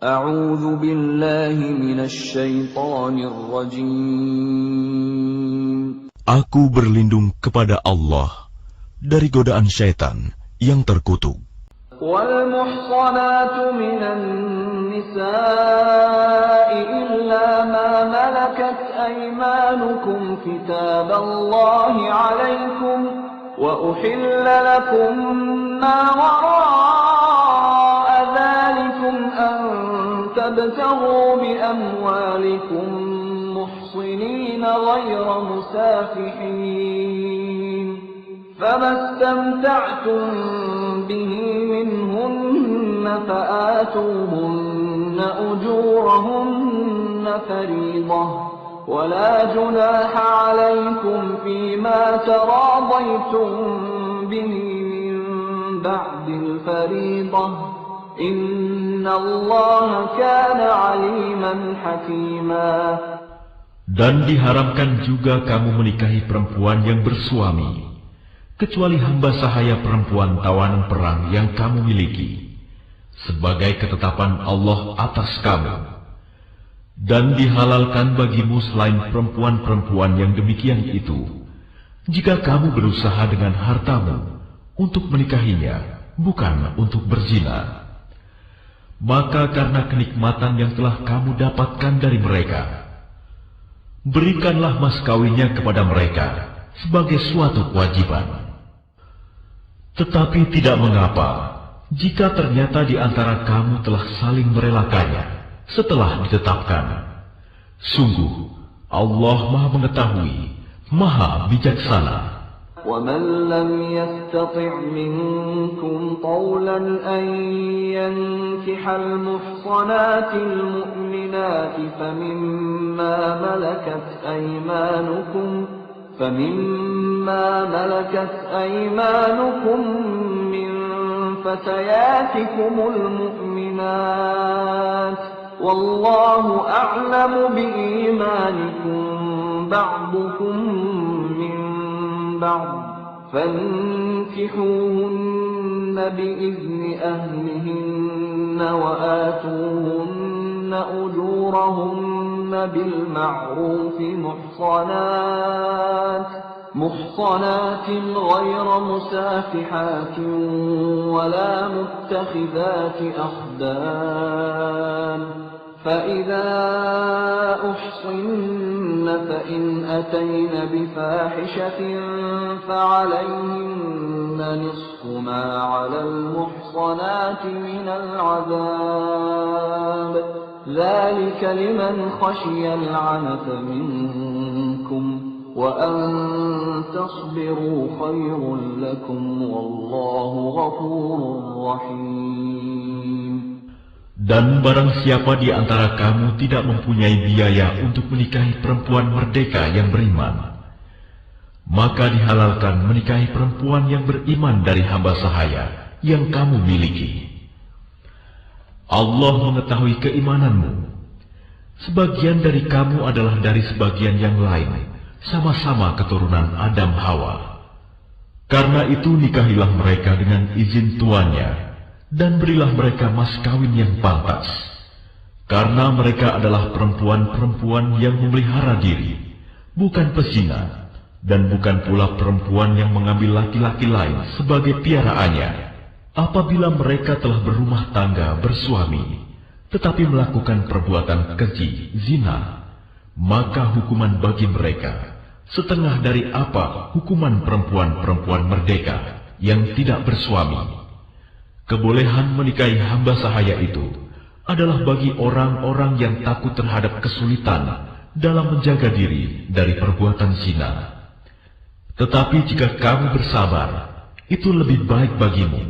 A'udzu billahi minasy syaithanir rajim. Aku berlindung kepada Allah dari godaan syaitan yang terkutuk. Wal muhsanatu minan nisa'i illa ma malakat aymanukum kitaballahi 'alaykum wa uhilla lakum ma wara'a dhalikum an tabtaghu bi amwalikum muhsinina ghayra musafihin fama istamta'tum bihi minhunna fa'atuhunna ujurahunna fariidah wa la junaha 'alaykum fima taradaytum bihi min ba'dil fariidah innallaha kana 'aliman hakima. Dan diharamkan juga kamu menikahi perempuan yang bersuami, kecuali hamba sahaya perempuan tawanan perang yang kamu miliki, sebagai ketetapan Allah atas kamu. Dan dihalalkan bagimu selain perempuan-perempuan yang demikian itu, jika kamu berusaha dengan hartamu untuk menikahinya, bukan untuk berzina. Maka karena kenikmatan yang telah kamu dapatkan dari mereka, berikanlah mas kawinnya kepada mereka sebagai suatu kewajiban. Tetapi tidak mengapa jika ternyata di antara kamu telah saling merelakannya setelah ditetapkan. Sungguh Allah Maha Mengetahui, Maha Bijaksana. وَمَنْ لَمْ يَسْتَطِعْ مِنْكُمْ طَوْلًا أَنْ يَنْكِحَ الْمُحْصَنَاتِ الْمُؤْمِنَاتِ فَمِمَّا مَلَكَتْ أَيْمَانُكُمْ مِنْ فَتَيَاتِكُمُ الْمُؤْمِنَاتِ وَاللَّهُ أَعْلَمُ بِإِيمَانِكُمْ بَعْضُكُمْ مِنْ بعض فانكحوهن بإذن أهلهن وآتوهن أجورهن بالمعروف محصنات غير مسافحات ولا متخذات أخدان فإذا أحصن فإن أتين بفاحشة فعليهن نصف ما على المحصنات من العذاب ذلك لمن خشي العنت منكم وأن تصبروا خير لكم والله غفور رحيم. Dan barang siapa di antara kamu tidak mempunyai biaya untuk menikahi perempuan merdeka yang beriman, maka dihalalkan menikahi perempuan yang beriman dari hamba sahaya yang kamu miliki. Allah mengetahui keimananmu. Sebagian dari kamu adalah dari sebagian yang lain, sama-sama keturunan Adam Hawa. Karena itu nikahilah mereka dengan izin tuannya, dan berilah mereka mas kawin yang pantas, karena mereka adalah perempuan-perempuan yang memelihara diri, bukan pezina, dan bukan pula perempuan yang mengambil laki-laki lain sebagai piaraannya. Apabila mereka telah berumah tangga bersuami, tetapi melakukan perbuatan keji, zina, maka hukuman bagi mereka setengah dari apa hukuman perempuan-perempuan merdeka yang tidak bersuami. Kebolehan menikahi hamba sahaya itu adalah bagi orang-orang yang takut terhadap kesulitan dalam menjaga diri dari perbuatan zina. Tetapi jika kamu bersabar, itu lebih baik bagimu.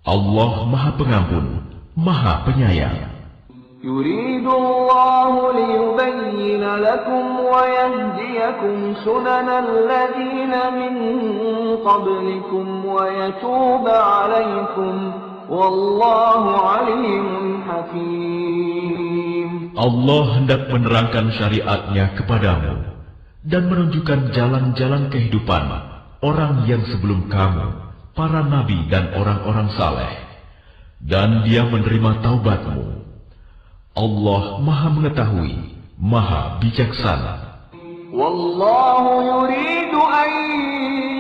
Allah Maha Pengampun, Maha Penyayang. يريد الله ليبين لكم ويهديكم سنن الذين من قبلكم ويتوب عليكم والله عليم حكيم. Allah hendak menerangkan syariatnya kepadamu dan menunjukkan jalan-jalan kehidupan orang yang sebelum kamu, para nabi dan orang-orang saleh, dan Dia menerima taubatmu. Allah Maha Mengetahui, Maha Bijaksana. Wallahu yuridu an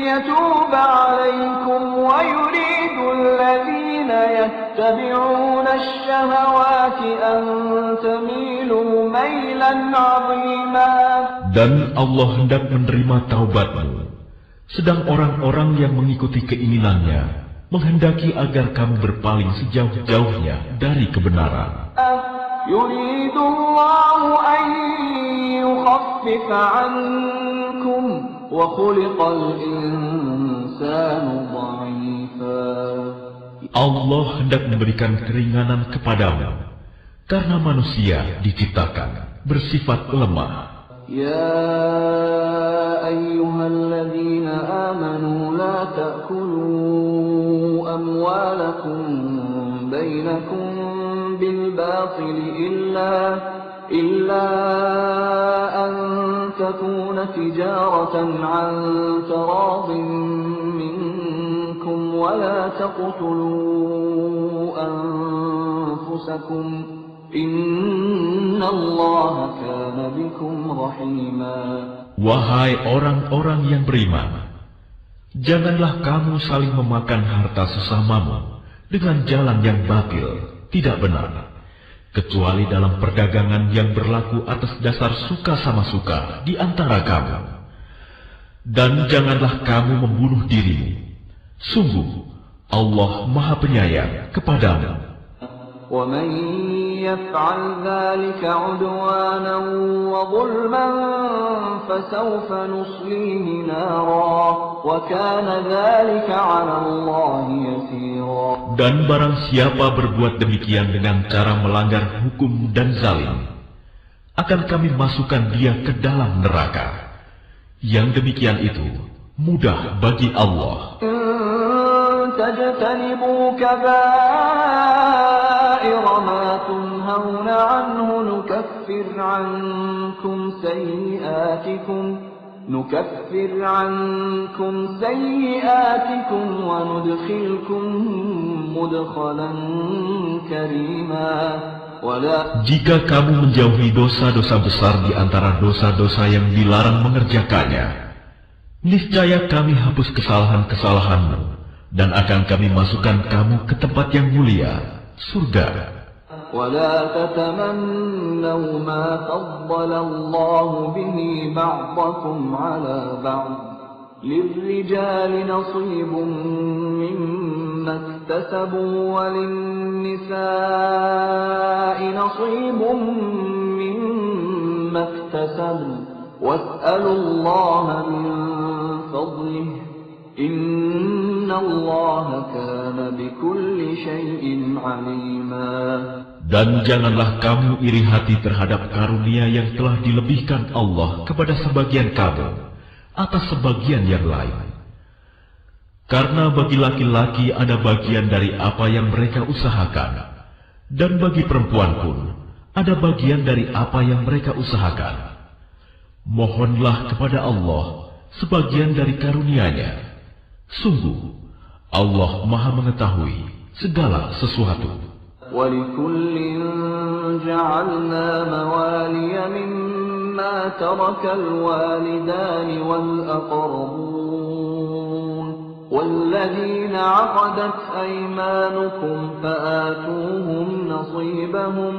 yatuba 'alaikum wa yuridu alladhina yattabi'una ash-shahawati an tamilu mailan 'azima. Dan Allah hendak menerima taubatmu, sedang orang-orang yang mengikuti keinginannya menghendaki agar kamu berpaling sejauh-jauhnya dari kebenaran. Yuridu Allahu an yukhaffifa 'ankum wa khuliqal insanu dha'ifa. Allah hendak memberikan keringanan kepadamu karena manusia diciptakan bersifat lemah. يا أيها الذين آمنوا لا تأكلوا أموالكم بينكم بالباطل إلا أن تكون تجارة عن تراض منكم ولا تقتلوا أنفسكم Inna Allah kana bikum rahima. Wahai orang-orang yang beriman, janganlah kamu saling memakan harta sesamamu dengan jalan yang batil, tidak benar, kecuali dalam perdagangan yang berlaku atas dasar suka sama suka di antara kamu. Dan janganlah kamu membunuh dirimu. Sungguh, Allah Maha Penyayang kepadamu. وَمَنْ يَفْعَلْ ذَلِكَ عُدْوَانًا وَظُلْمًا فَسَوْفَ نُصْلِيهِ نَارًا وَكَانَ ذَلِكَ عَلَى اللَّهِ يَسِيرًا. Dan barang siapa berbuat demikian dengan cara melanggar hukum dan zalim, akan kami masukkan dia ke dalam neraka. Yang demikian itu mudah bagi Allah. تَجْتَنِبُوا كَبَائِرَ مَا تُنْهَوْنَ عَنْهُ نُكَفِّرْ عَنْكُمْ سَيِّئَاتِكُمْ وَنُدْخِلْكُمْ مُدْخَلًا كَرِيمًا. Jika kamu menjauhi dosa-dosa besar di antara dosa-dosa yang dilarang mengerjakannya, niscaya kami hapus kesalahan-kesalahanmu dan akan kami masukkan kamu ke tempat yang mulia, surga. وَلَا تَتَمَنَّوْا مَا فَضَّلَ اللَّهُ بِهِ بَعْضَكُمْ عَلَى بَعْضٍ لِلرِّجَالِ نَصِيبٌ مِّمَّا اكْتَسَبُوا وَلِلنِّسَاءِ نَصِيبٌ مِّمَّا اكْتَسَبْنَ وَاسْأَلُوا اللَّهَ مِن فَضْلِهِ Inna Allah kana bikulli syai'in 'alima. Dan janganlah kamu iri hati terhadap karunia yang telah dilebihkan Allah kepada sebagian kamu atas sebagian yang lain. Karena bagi laki-laki ada bagian dari apa yang mereka usahakan, dan bagi perempuan pun ada bagian dari apa yang mereka usahakan. Mohonlah kepada Allah sebagian dari karunia-Nya. Sungguh, Allah Maha Mengetahui segala sesuatu. وَلِكُلٍّ جَعَلْنَا مَوَالِيَ مِمَّا تَرَكَ الْوَالِدَانِ وَالْأَقْرَبُونَ وَالَّذِينَ عَقَدَتْ أَيْمَانُكُمْ فَآتُوهُمْ نَصِيبَهُمْ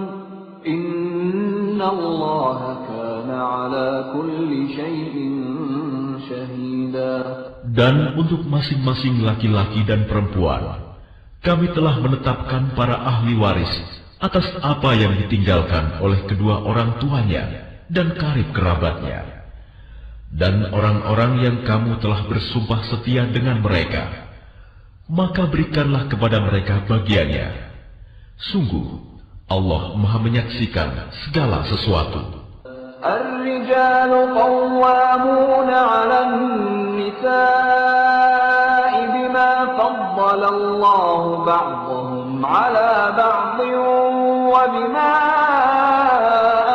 إِنَّ اللَّهَ كَانَ عَلَى كُلِّ شَيْءٍ شَهِيدًا. Dan untuk masing-masing laki-laki dan perempuan, kami telah menetapkan para ahli waris atas apa yang ditinggalkan oleh kedua orang tuanya dan karib kerabatnya. Dan orang-orang yang kamu telah bersumpah setia dengan mereka, maka berikanlah kepada mereka bagiannya. Sungguh, Allah Maha menyaksikan segala sesuatu. الرجال قوامون على النساء بما فضل الله بعضهم على بعض وبما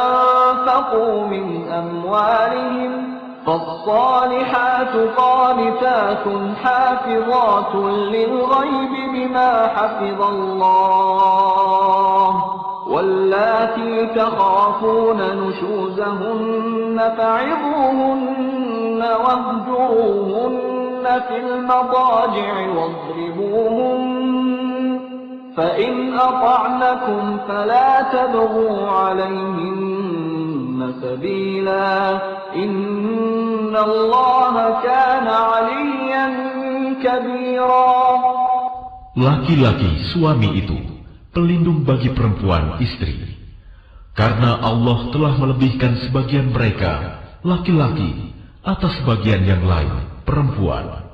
أنفقوا من أموالهم فالصالحات قانتات حافظات للغيب بما حفظ الله واللاتي تخافون نشوزهن فعظوهن واهجروهن في المضاجع واضربوهن فإن أطعنكم فلا تبغوا عليهن سبيلا إن الله كان عليا كبيرا. Laki-laki suami itu pelindung bagi perempuan istri, karena Allah telah melebihkan sebagian mereka, laki-laki, atas sebagian yang lain, perempuan.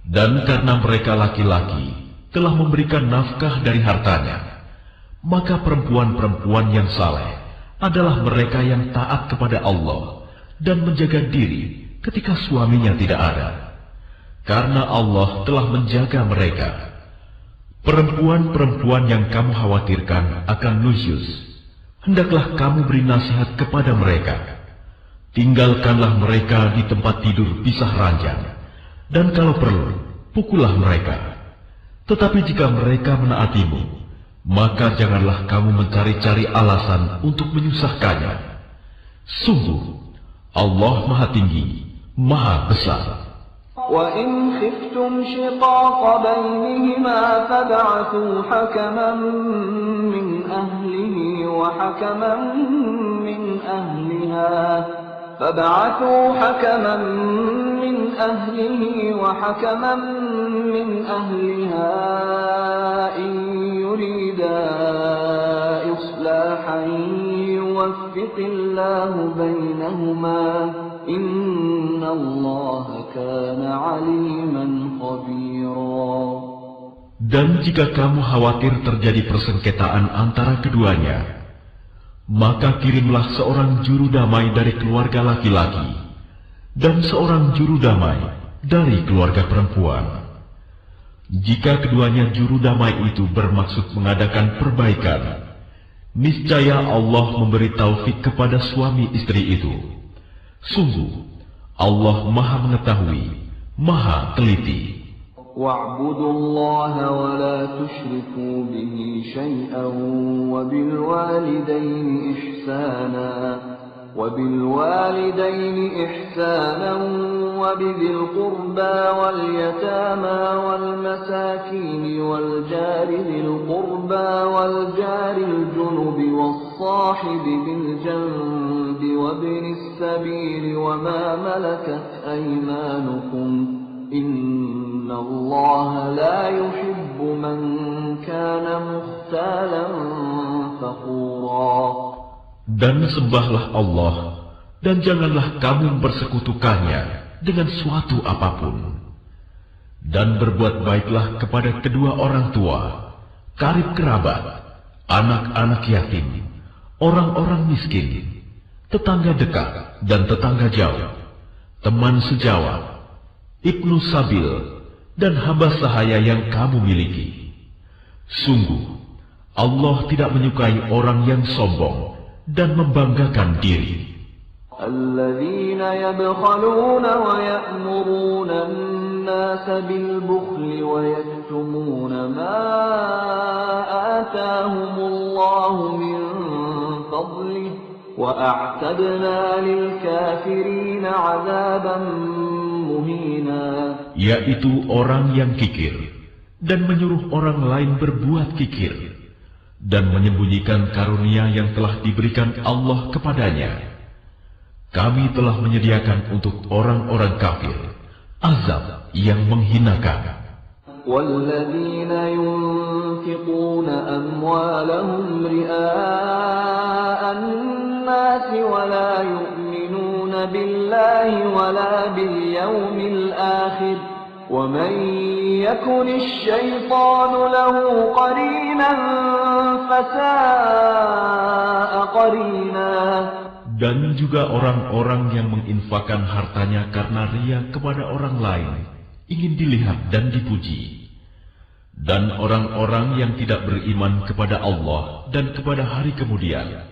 Dan karena mereka laki-laki telah memberikan nafkah dari hartanya, maka perempuan-perempuan yang saleh adalah mereka yang taat kepada Allah dan menjaga diri ketika suaminya tidak ada, karena Allah telah menjaga mereka. Perempuan-perempuan yang kamu khawatirkan akan nusyuz, hendaklah kamu beri nasihat kepada mereka. Tinggalkanlah mereka di tempat tidur pisah ranjang, dan kalau perlu, pukullah mereka. Tetapi jika mereka menaatimu, maka janganlah kamu mencari-cari alasan untuk menyusahkannya. Sungguh, Allah Maha Tinggi, Maha Besar. وَإِنْ خِفْتُمْ شِقَاقَ بَيْنِهِمَا فَابْعَثُوا حَكَمًا مِنْ أَهْلِهِ وَحَكَمًا مِنْ أَهْلِهَا إِنْ يُرِيدَا إِصْلَاحًا يُوَفِّقِ اللَّهُ بَيْنَهُمَا إِنَّ اللَّهَ كَانَ عَلِيمًا خَبِيرًا. Dan jika kamu khawatir terjadi persengketaan antara keduanya, maka kirimlah seorang juru damai dari keluarga laki-laki dan seorang juru damai dari keluarga perempuan. Jika keduanya juru damai itu bermaksud mengadakan perbaikan, niscaya Allah memberi taufik kepada suami istri itu. Sungguh, Allah Maha Mengetahui, Maha Teliti. وَاعْبُدُوا اللَّهَ وَلَا تُشْرِكُوا بِهِ شَيْئًا وَبِالْوَالِدَيْنِ إِحْسَانًا وَبِذِي الْقُرْبَى وَالْيَتَامَى وَالْمَسَاكِينِ وَالْجَارِ ذِي الْقُرْبَى وَالْجَارِ الْجُنُبِ وَالصَّاحِبِ بِالْجَنبِ وَابْنِ السَّبِيلِ وَمَا مَلَكَتْ أَيْمَانُكُمْ إِنَّ اللَّهَ لَا يُحِبُّ مَنْ كَانَ مُخْتَالًا فَخُورًا. Dan sembahlah Allah, dan janganlah kamu bersekutukannya dengan suatu apapun. Dan berbuat baiklah kepada kedua orang tua, karib kerabat, anak-anak yatim, orang-orang miskin, tetangga dekat dan tetangga jauh, teman sejawat, ibnu sabil, dan hamba sahaya yang kamu miliki. Sungguh, Allah tidak menyukai orang yang sombong dan membanggakan diri. الَّذِينَ يَبْخَلُونَ وَيَأْمُرُونَ النَّاسَ بِالْبُخْلِ وَيَكْتُمُونَ مَا آتَاهُمُ اللَّهُ مِنْ فَضْلِهِ وَأَعْتَدْنَا لِلْكَافِرِينَ عَذَابًا مُهِينًا. Yaitu orang yang kikir dan menyuruh orang lain berbuat kikir, dan menyembunyikan karunia yang telah diberikan Allah kepadanya. Kami telah menyediakan untuk orang-orang kafir azab yang menghinakan. وَالَّذِينَ يُنْفِقُونَ أَمْوَالَهُمْ رِئَاءَ النَّاسِ وَلَا يُؤْمِنُونَ بِاللَّهِ وَلَا بِالْيَوْمِ الْآخِرِ وَمَنْ يَكُنِ الشَّيْطَانُ لَهُ قَرِينًا فَسَاءَ قَرِينًا. Dan juga orang-orang yang menginfakkan hartanya karena ria kepada orang lain, ingin dilihat dan dipuji. Dan orang-orang yang tidak beriman kepada Allah dan kepada hari kemudian.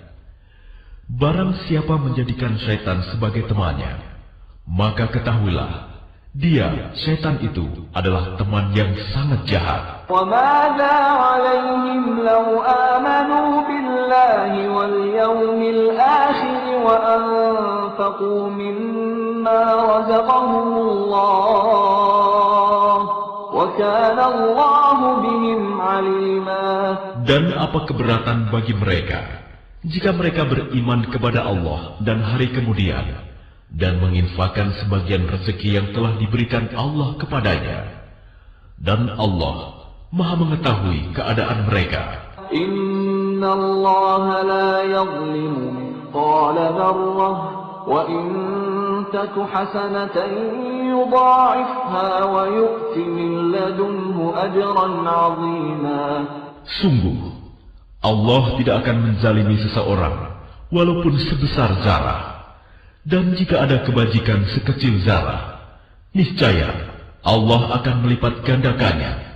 Barang siapa menjadikan syaitan sebagai temannya, maka ketahuilah, dia, syaitan itu, adalah teman yang sangat jahat. وَمَاذَا عَلَيْهِمْ لَوْ آمَنُوا بِاللَّهِ أنفقوا مما رزقهم الله وكان الله بهم عليما. Dan apa keberatan bagi mereka jika mereka beriman kepada Allah dan hari kemudian dan menginfakkan sebagian rezeki yang telah diberikan Allah kepadanya, dan Allah Maha mengetahui keadaan mereka. Inna Allah la yazlimu mithqala dzarrah wa in taku hasanatan yudha'ifha wa yu'ti min ladunhu ajran 'azima. Sungguh, Allah tidak akan menzalimi seseorang walaupun sebesar zarah. Dan jika ada kebajikan sekecil zarah, niscaya Allah akan melipat gandakannya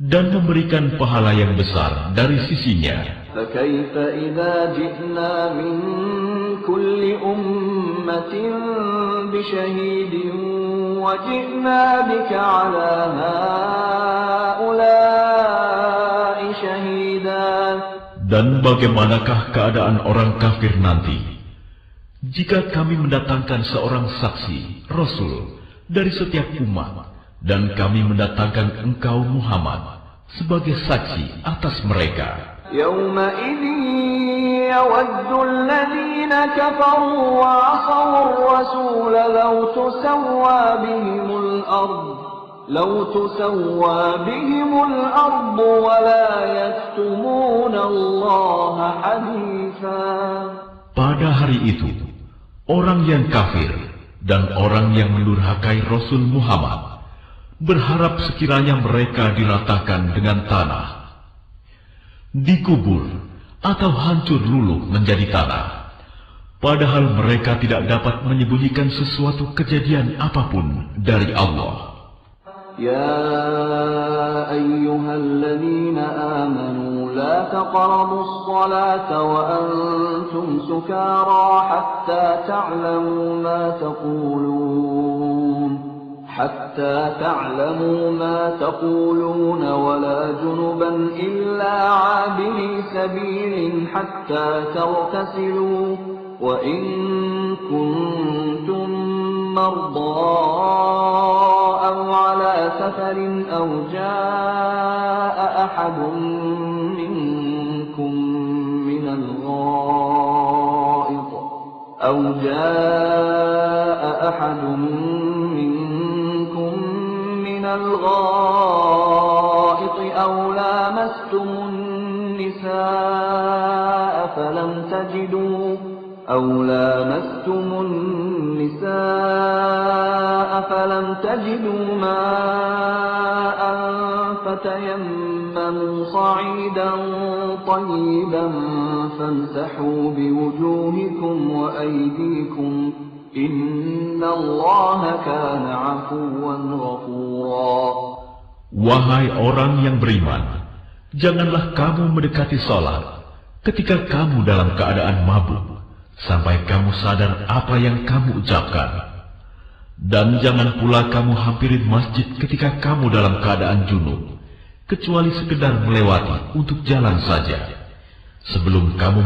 dan memberikan pahala yang besar dari sisinya. فَكَيْفَ إِذَا جِئْنَا مِنْ كُلِّ أُمَّةٍ بِشَهِيدٍ وَجِئْنَا بِكَ عَلَى هَؤُلَاءِ شَهِيدًا. Dan bagaimanakah keadaan orang kafir nanti jika kami mendatangkan seorang saksi, Rasul, dari setiap umat, dan kami mendatangkan engkau Muhammad sebagai saksi atas mereka? يَوْمَئِذٍ يَوَدُّ الَّذِينَ كَفَرُوا وَعَصَوُا الرَّسُولَ لَوْ تُسَوَّى بِهِمُ الْأَرْضُ وَلَا يَكْتُمُونَ اللَّهَ حَدِيثًا. Pada hari itu, orang yang kafir dan orang yang mendurhakai Rasul Muhammad berharap sekiranya mereka diratakan dengan tanah, dikubur atau hancur luluh menjadi tanah, padahal mereka tidak dapat menyembunyikan sesuatu kejadian apapun dari Allah. يا أيها الذين آمنوا لا تقربوا الصلاة وأنتم سكارى حتى تعلموا ما تقولون ولا جنبا إلا عابري سبيل حتى تغتسلوا وإن كنتم مرضى أو على سفر أو جاء أحد منكم من الغائط أو لامستم النساء فلم تجدوا ماء فتيمموا صعيدا طيبا فامسحوا بوجوهكم وأيديكم إن الله كان عفوا غفورا. Wahai orang yang beriman, janganlah kamu mendekati salat ketika kamu dalam keadaan mabuk, sampai kamu sadar apa yang kamu ucapkan. Dan jangan pula kamu hampiri masjid ketika kamu dalam keadaan junub, kecuali sekedar melewati untuk jalan saja, sebelum kamu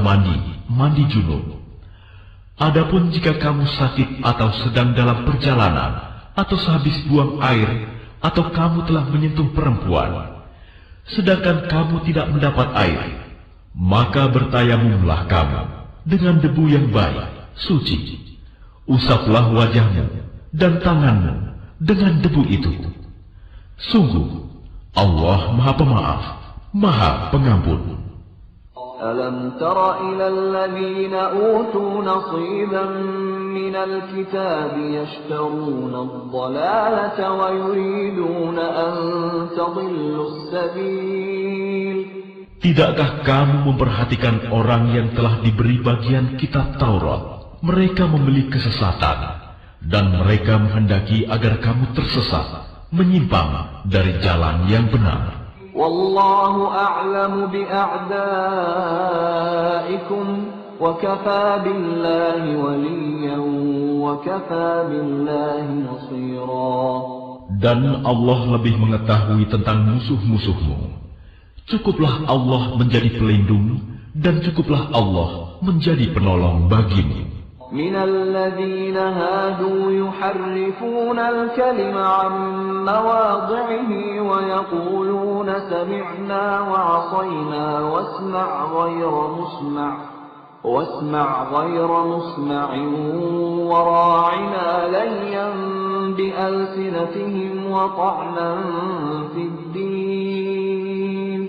mandi junub. Adapun jika kamu sakit atau sedang dalam perjalanan, atau sehabis buang air, atau kamu telah menyentuh perempuan, sedangkan kamu tidak mendapat air, maka bertayamumlah kamu dengan debu yang baik, suci. Usaplah wajahmu dan tanganmu dengan debu itu. Sungguh, Allah Maha Pemaaf, Maha Pengampun. أَلَمْ تَرَ إِلَى الَّذِينَ أُوتُوا نَصِيبًا مِنَ الْكِتَابِ يَشْتَرُونَ الضَّلَالَةَ وَيُرِيدُونَ أَن تَضِلُّوا السَّبِيلَ. Tidakkah kamu memperhatikan orang yang telah diberi bagian kitab Taurat? Mereka membeli kesesatan, dan mereka menghendaki agar kamu tersesat, menyimpang dari jalan yang benar. Wallahu a'lamu bi'a'daikum wa kafa billahi waliyan wa kafa billahi nasira. Dan Allah lebih mengetahui tentang musuh-musuhmu. Cukuplah Allah menjadi pelindung, dan cukuplah Allah menjadi penolong bagimu. من الذين هادوا يحرفون الكلم عن مواضعه ويقولون سمعنا وعصينا واسمع غير مسمع وراعنا ليا بألسنتهم وطعنا في الدين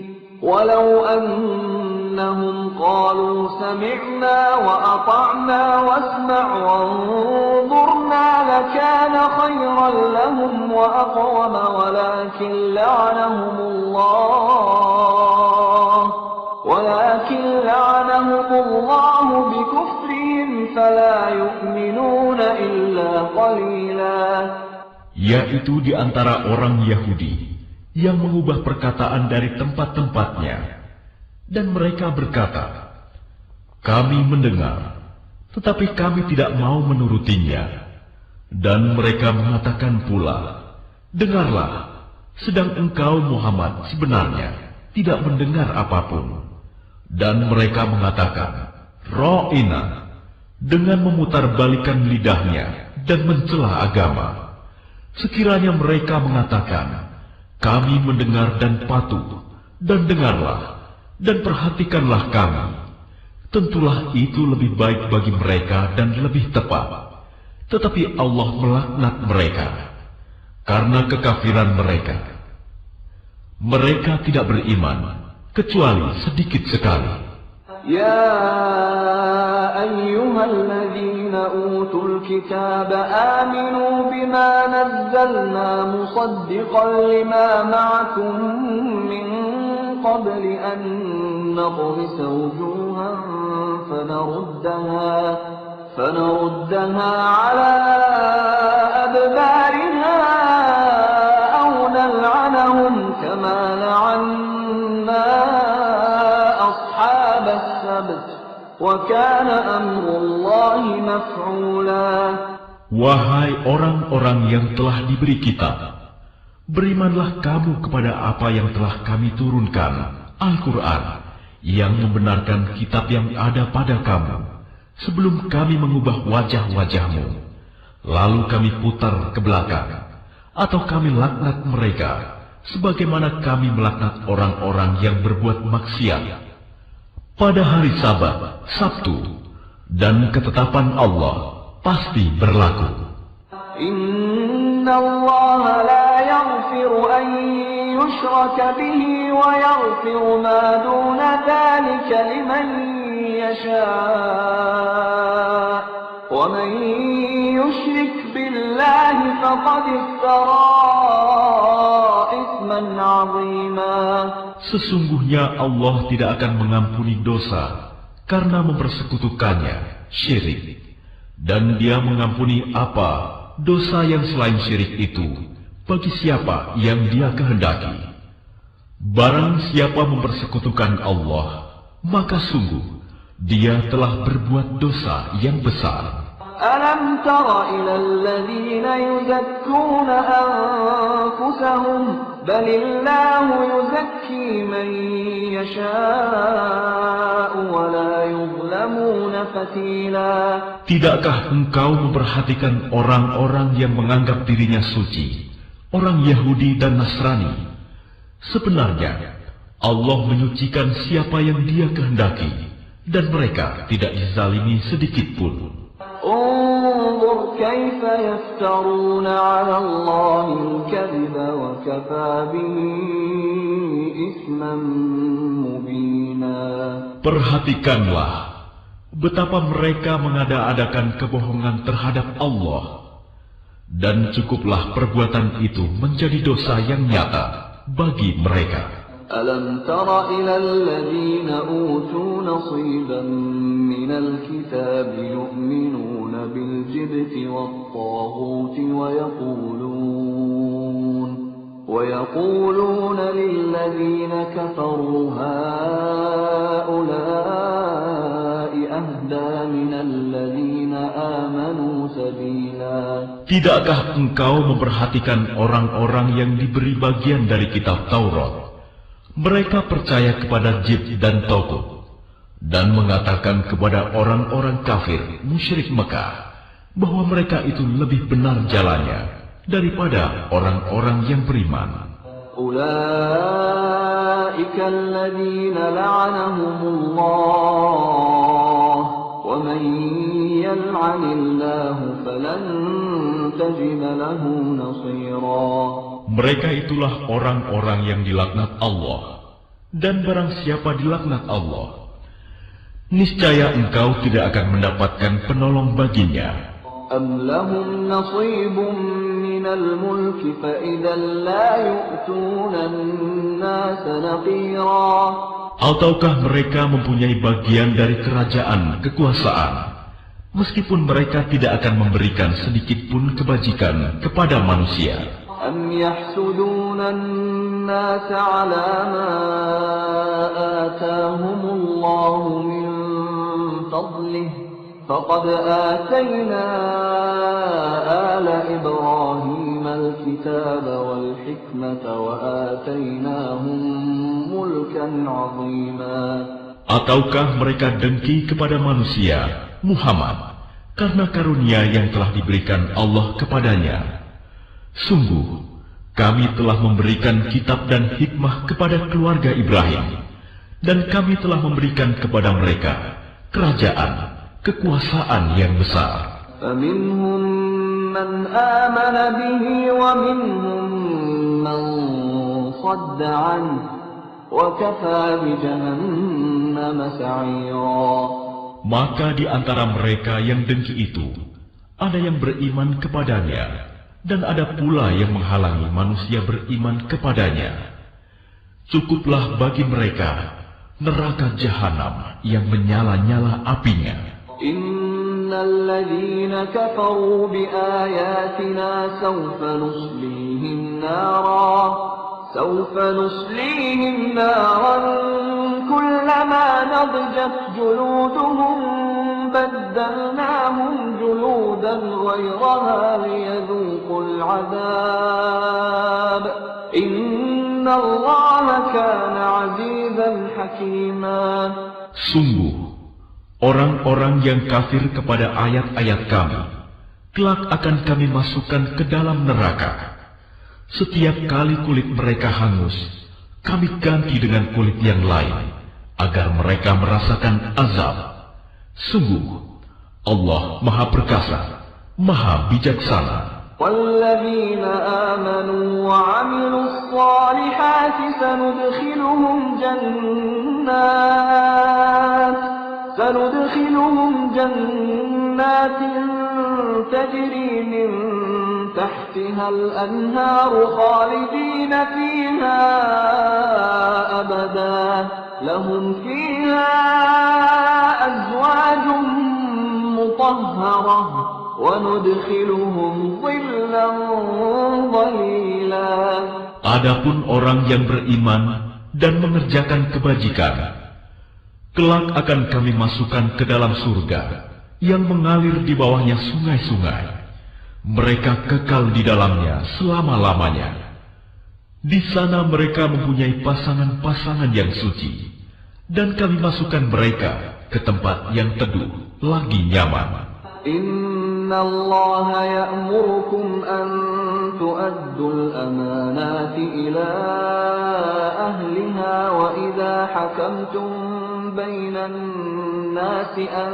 ولو أنهم قالوا سمعنا وأطعنا واسمع وانظرنا لكان خيرا لهم وأقوم ولكن لعنهم الله بكفرهم فلا يؤمنون إلا قليلا. Yaitu di antara orang Yahudi yang mengubah perkataan dari tempat-tempatnya, dan mereka berkata, kami mendengar, tetapi kami tidak mau menurutinya. Dan mereka mengatakan pula, dengarlah, sedang engkau Muhammad sebenarnya tidak mendengar apapun. Dan mereka mengatakan, Ra'ina, dengan memutarbalikkan lidahnya dan mencela agama. Sekiranya mereka mengatakan, kami mendengar dan patuh, dan dengarlah, dan perhatikanlah kami. Tentulah itu lebih baik bagi mereka dan lebih tepat. Tetapi Allah melaknat mereka karena kekafiran mereka. Mereka tidak beriman, kecuali sedikit sekali. يا أيها الذين أوتوا الكتاب آمنوا بما نزلنا مصدقا لما معكم من قبل أن نطمس وجوها فنردها على أدبارها أو نلعنهم كما لعنا أصحاب السبت وكان أمر الله مفعولا. Wahai orang-orang yang telah diberi kitab, berimanlah kamu kepada apa yang telah kami turunkan, Al-Quran, yang membenarkan kitab yang ada pada kamu, sebelum kami mengubah wajah-wajahmu, lalu kami putar ke belakang, atau kami laknat mereka, sebagaimana kami melaknat orang-orang yang berbuat maksiat. Pada hari Sabat, Sabtu, dan ketetapan Allah pasti berlaku. Inna Allah la yaghfiru an yushraka bihi wa yaghfiru ma duna dhalika liman yasha' wa man yushrik billahi faqad iftara ithman 'azima. Sesungguhnya Allah tidak akan mengampuni dosa karena mempersekutukannya, syirik. Dan Dia mengampuni apa dosa yang selain syirik itu bagi siapa yang Dia kehendaki. Barang siapa mempersekutukan Allah, maka sungguh dia telah berbuat dosa yang besar. Alam tara ila alladhina yuzakkuna anfusahum balillahu yuzakki man yasha'u wa la yuzlamuna fatila. Tidakkah engkau memperhatikan orang-orang yang menganggap dirinya suci, orang Yahudi dan Nasrani? Sebenarnya Allah menyucikan siapa yang Dia kehendaki, dan mereka tidak dizalimi sedikit pun. انظر كيف يفترون على الله الكذب وكفى به إثما مبينا. Perhatikanlah betapa mereka mengada-adakan kebohongan terhadap Allah, dan cukuplah perbuatan itu menjadi dosa yang nyata bagi mereka. ألم تر إلى الذين أوتوا نصيبا من الكتاب يؤمنون بالجبت والطاغوت ويقولون للذين كفروا هؤلاء أهدى من الذين آمنوا سبيلا. Tidakkah engkau memperhatikan orang-orang yang diberi bagian dari kitab Taurat? Mereka percaya kepada Jibt dan Togut, dan mengatakan kepada orang-orang kafir musyrik Mekah bahwa mereka itu lebih benar jalannya daripada orang-orang yang beriman. أولئك الذين لعنهم الله ومن يلعن الله فلن تجد له نصيرا. Mereka itulah orang-orang yang dilaknat Allah, dan barang siapa dilaknat Allah, niscaya engkau tidak akan mendapatkan penolong baginya. أم لهم نصيب من الملك فإذا لا يؤتون الناس نقيرا. Ataukah mereka mempunyai bagian dari kerajaan kekuasaan, meskipun mereka tidak akan memberikan sedikit pun kebajikan kepada manusia. أم يحسدون الناس على ما آتاهم الله من فضله فقد آتينا آل إبراهيم الكتاب والحكمة وآتيناهم ملكا عظيما. Ataukah mereka dengki kepada manusia, Muhammad, karena karunia yang telah diberikan Allah kepadanya? Sungguh, kami telah memberikan kitab dan hikmah kepada keluarga Ibrahim, dan kami telah memberikan kepada mereka kerajaan, kekuasaan yang besar. فمنهم من آمن به ومنهم من صد عنه وكفى بجهنم سعيرا. Maka di antara mereka yang dengki itu, ada yang beriman kepadanya, dan ada pula yang menghalangi manusia beriman kepadanya. Cukuplah bagi mereka neraka jahanam yang menyala-nyala apinya. إن الذين كفروا بآياتنا سوف نصليهم نارا كلما نضجت جلودهم بدلناهم جلودا غيرها ليذوقوا العذاب إن الله كان عزيزا حكيما. Sungguh, orang-orang yang kafir kepada ayat-ayat kami, kelak akan kami masukkan ke dalam neraka. Setiap kali kulit mereka hangus, kami ganti dengan kulit yang lain, agar mereka merasakan azab. Sungguh, Allah Maha Perkasa, Maha Bijaksana. والذين آمنوا وعملوا الصالحات سندخلهم جنات تجري من تحتها الأنهار خالدين فيها أبدا لهم فيها أزواج مطهرة وندخلهم ظلا ظليلا. Adapun orang yang beriman dan mengerjakan kebajikan, kelak akan kami masukkan ke dalam surga yang mengalir di bawahnya sungai-sungai. Mereka kekal di dalamnya selama-lamanya. Di sana mereka mempunyai pasangan-pasangan yang suci, dan kami masukkan mereka ke tempat yang teduh lagi nyaman. Inna Allah ya'murukum an tu'addu al-amanati ila ahliha wa idha hakamtum bainan nasi an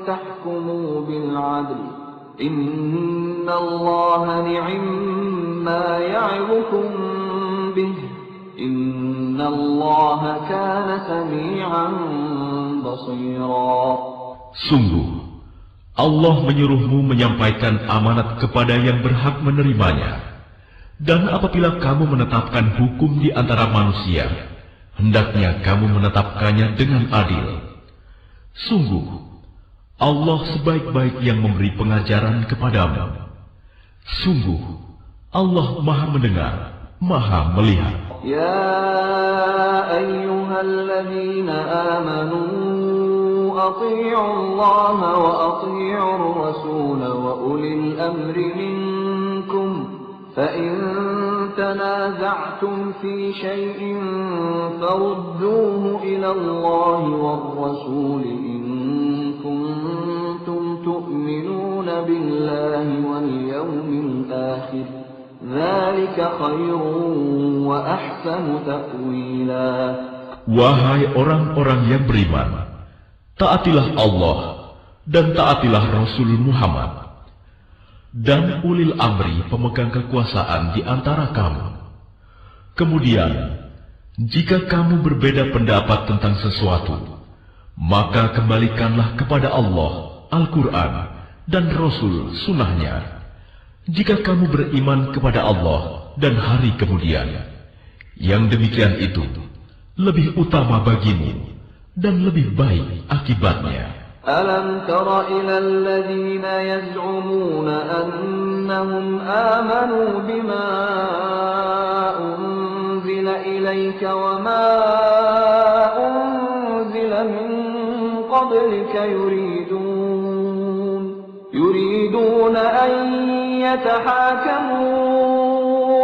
tahkumu bil 'adl. Inna Allah ni'ma ya'idukum bih. Inna Allah kana sami'an basira. Sungguh, Allah menyuruhmu menyampaikan amanat kepada yang berhak menerimanya. Dan apabila kamu menetapkan hukum di antara manusia, hendaknya kamu menetapkannya dengan adil. Sungguh, Allah sebaik-baik yang memberi pengajaran kepadamu. Sungguh, Allah Maha mendengar, Maha melihat. Ya ayyuhalladzina amanu ati'u Allah wa ati'u ar-rasul wa ulil amri minkum فإن تنازعتم في شيء فردوه إلى الله والرسول إن كنتم تؤمنون بالله واليوم الآخر ذلك خير وأحسن تأويلا. Wahai orang-orang yang beriman, taatilah Allah dan taatilah Rasul Muhammad dan ulil amri pemegang kekuasaan di antara kamu. Kemudian, jika kamu berbeda pendapat tentang sesuatu, maka kembalikanlah kepada Allah, Al-Quran, dan Rasul Sunnahnya. Jika kamu beriman kepada Allah dan hari kemudian, yang demikian itu lebih utama bagimu dan lebih baik akibatnya. ألم تر إلى الذين يزعمون أنهم آمنوا بما أنزل إليك وما أنزل من قبلك يريدون أن يتحاكموا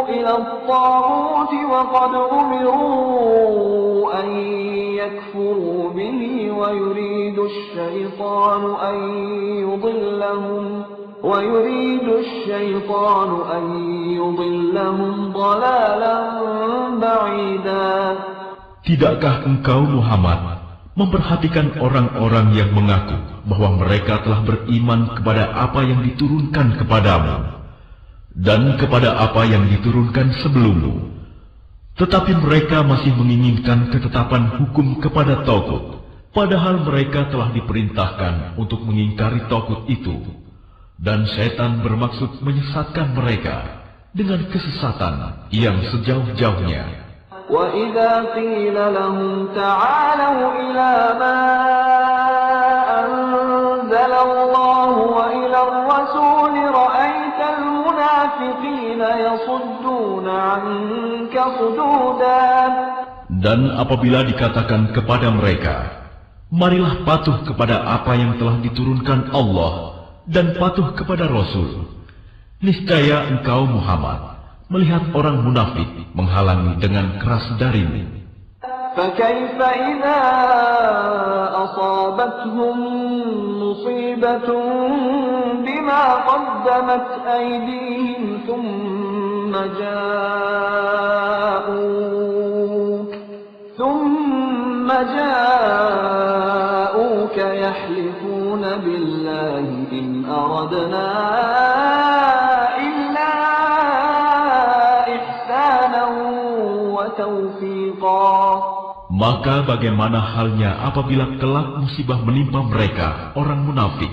إلى الطاغوت وقد أمروا أن يكفروا به ويريد الشيطان أن يضلهم ضلالا بعيدا. Tidakkah engkau Muhammad memperhatikan orang-orang yang mengaku bahwa mereka telah beriman kepada apa yang diturunkan kepadamu dan kepada apa yang diturunkan sebelummu, tetapi mereka masih menginginkan ketetapan hukum kepada Taghut, padahal mereka telah diperintahkan untuk mengingkari Taghut itu, dan setan bermaksud menyesatkan mereka dengan kesesatan yang sejauh-jauhnya. وَإِذَا قِيلَ لَهُمْ تَعَالَوْا إِلَى مَا أَنزَلَ اللَّهُ وَإِلَى الرَّسُولِ رَأَيْتَ الْمُنَافِقِينَ يَصُدُّونَ عَنكَ صُدُودًا. Dan apabila dikatakan kepada mereka, marilah patuh kepada apa yang telah diturunkan Allah dan patuh kepada Rasul, niscaya engkau Muhammad melihat orang munafik menghalangi dengan keras darimu. فَكَيْفَ إِذَا أَصَابَتْهُم مُّصِيبَةٌ بِمَا قَدَّمَتْ أَيْدِيهِمْ ثُمَّ جَاءُوكَ يَحْلِفُونَ بِاللَّهِ إِنْ أَرَدْنَا Maka bagaimana halnya apabila kelak musibah menimpa mereka, orang munafik,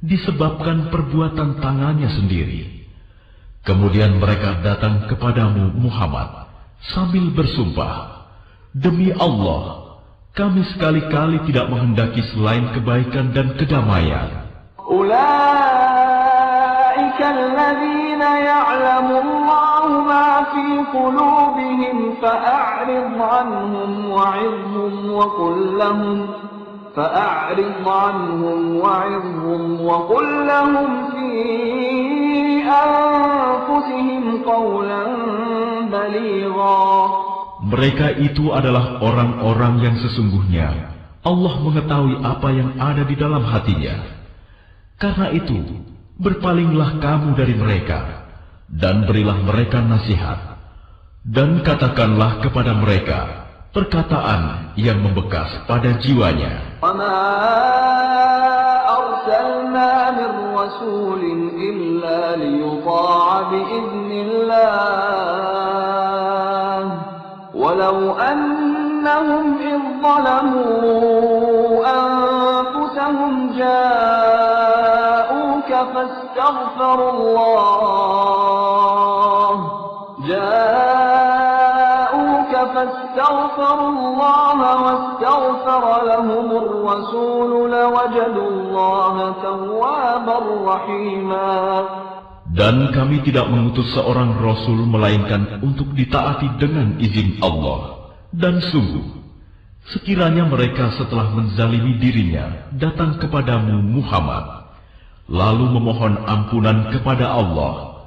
disebabkan perbuatan tangannya sendiri. Kemudian mereka datang kepadamu Muhammad sambil bersumpah, demi Allah, kami sekali-kali tidak menghendaki selain kebaikan dan kedamaian. Ulaika alladzina ya'lamu Allahu ma fi qulubihim fa'rid 'anhum wa'idhhum wa qul lahum fi anfusihim qawlan baligha. Mereka itu adalah orang-orang yang sesungguhnya Allah mengetahui apa yang ada di dalam hatinya. Karena itu, berpalinglah kamu dari mereka, dan berilah mereka nasihat, dan katakanlah kepada mereka perkataan yang membekas pada jiwanya. وَمَا أَرْسَلْنَا مِن رَّسُولٍ إِلَّا لِيُطَاعَ بِإِذْنِ اللَّهِ وَلَوْ أَنَّهُمْ إِذ ظَّلَمُوا أَنفُسَهُمْ جَاءُوكَ فَاسْتَغْفَرُوا اللَّهَ وَاسْتَغْفَرَ لَهُمُ الرَّسُولُ لَوَجَدُوا اللَّهَ تَوَّابًا رَّحِيمًا. Dan kami tidak mengutus seorang Rasul melainkan untuk ditaati dengan izin Allah. Dan sungguh, sekiranya mereka setelah menzalimi dirinya datang kepadamu Muhammad, lalu memohon ampunan kepada Allah,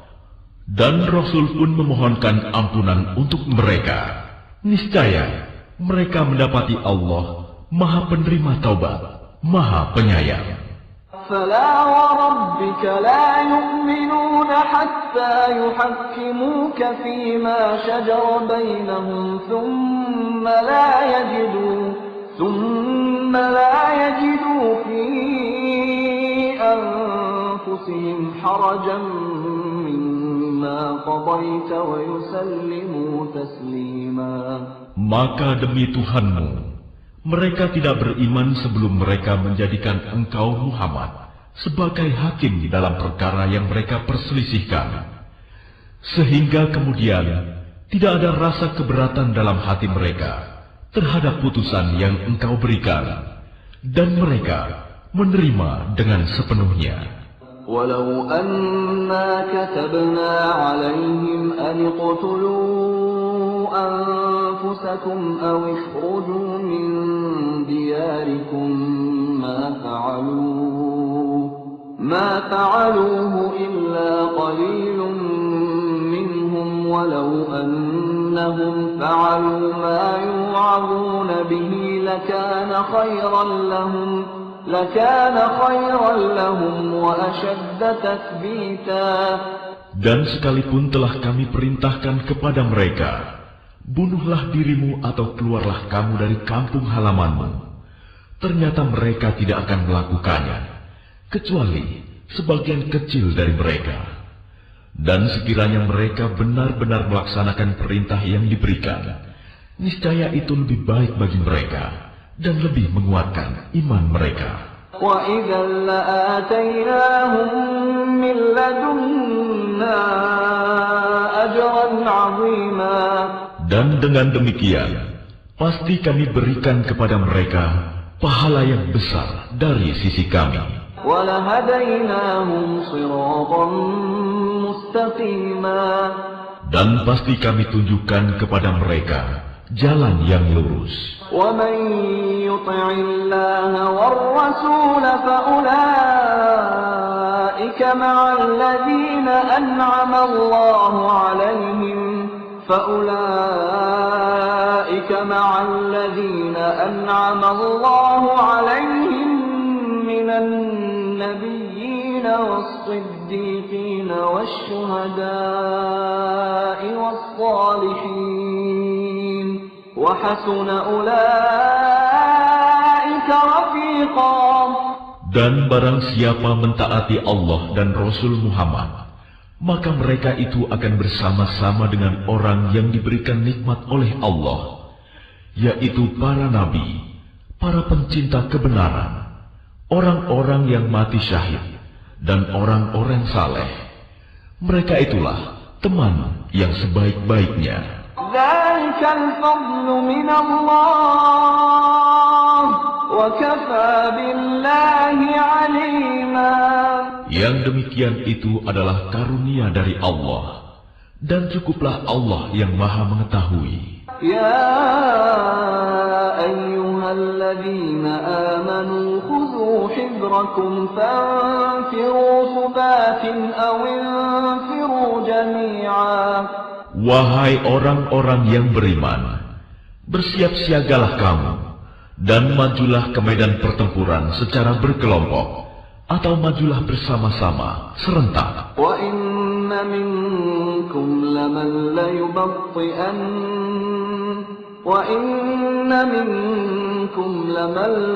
Dan Rasul pun memohonkan ampunan untuk mereka. Niscaya mereka mendapati Allah Maha Penerima Taubat, Maha Penyayang. فلا وربك لا يؤمنون حتى يحكموك فيما شجر بينهم ثم لا يجدوا في أنفسهم حرجا مما قضيت ويسلموا تسليما. Maka demi Tuhanmu, mereka tidak beriman sebelum mereka menjadikan engkau Muhammad sebagai hakim dalam perkara yang mereka perselisihkan. Sehingga kemudian tidak ada rasa keberatan dalam hati mereka terhadap putusan yang engkau berikan, dan mereka menerima dengan sepenuhnya. ولو أنا كتبنا عليهم أن اقتلوا أنفسكم أو اخرجوا من دياركم ما فعلوه إلا قليل منهم ولو أنهم فعلوا ما يوعظون به لكان خيرا لهم وأشد تثبيتا. Dan sekalipun telah kami perintahkan kepada mereka, bunuhlah dirimu atau keluarlah kamu dari kampung halamanmu, ternyata mereka tidak akan melakukannya, kecuali sebagian kecil dari mereka. Dan sekiranya mereka benar-benar melaksanakan perintah yang diberikan, niscaya itu lebih baik bagi mereka dan lebih menguatkan iman mereka. وَإِذًا لَآتَيْنَاهُمْ مِنْ لَدُنَّا أَجْرًا عَظِيمًا. Dan dengan demikian, pasti kami berikan kepada mereka pahala yang besar dari sisi kami. وَلَهَدَيْنَاهُمْ صِرَاطًا مُسْتَقِيمًا. Dan pasti kami tunjukkan kepada mereka jalan yang lurus. وَمَنْ يُطِعِ اللَّهَ وَالرَّسُولَ فَأُولَئِكَ مَعَ الَّذِينَ أَنْعَمَ اللَّهُ عَلَيْهِمْ مِنَ النَّبِيِّينَ وَالصِّدِّيقِينَ وَالشُّهَدَاءِ وَالصَّالِحِينَ وَحَسُنَ أُولَئِكَ رَفِيقًا. Dan barang siapa mentaati Allah dan Rasul Muhammad, maka mereka itu akan bersama-sama dengan orang yang diberikan nikmat oleh Allah, yaitu para nabi, para pencinta kebenaran, orang-orang yang mati syahid, dan orang-orang saleh. Mereka itulah teman yang sebaik-baiknya. ذَلِكَ الْفَضْلُ مِنَ اللَّهِ وَكَفَى بِاللَّهِ عَلِيمًا. Yang demikian itu adalah karunia dari Allah, dan cukuplah Allah yang Maha Mengetahui. يَا أَيُّهَا الَّذِينَ آمَنُوا خُذُوا حِذْرَكُمْ فَانفِرُوا ثُبَاتٍ أَوْ انفِرُوا جَمِيعًا. Wahai orang-orang yang beriman, bersiap-siagalah kamu, dan majulah ke medan pertempuran secara berkelompok, atau majulah bersama-sama serentak. وَإِنَّ مِنكُمْ لَمَن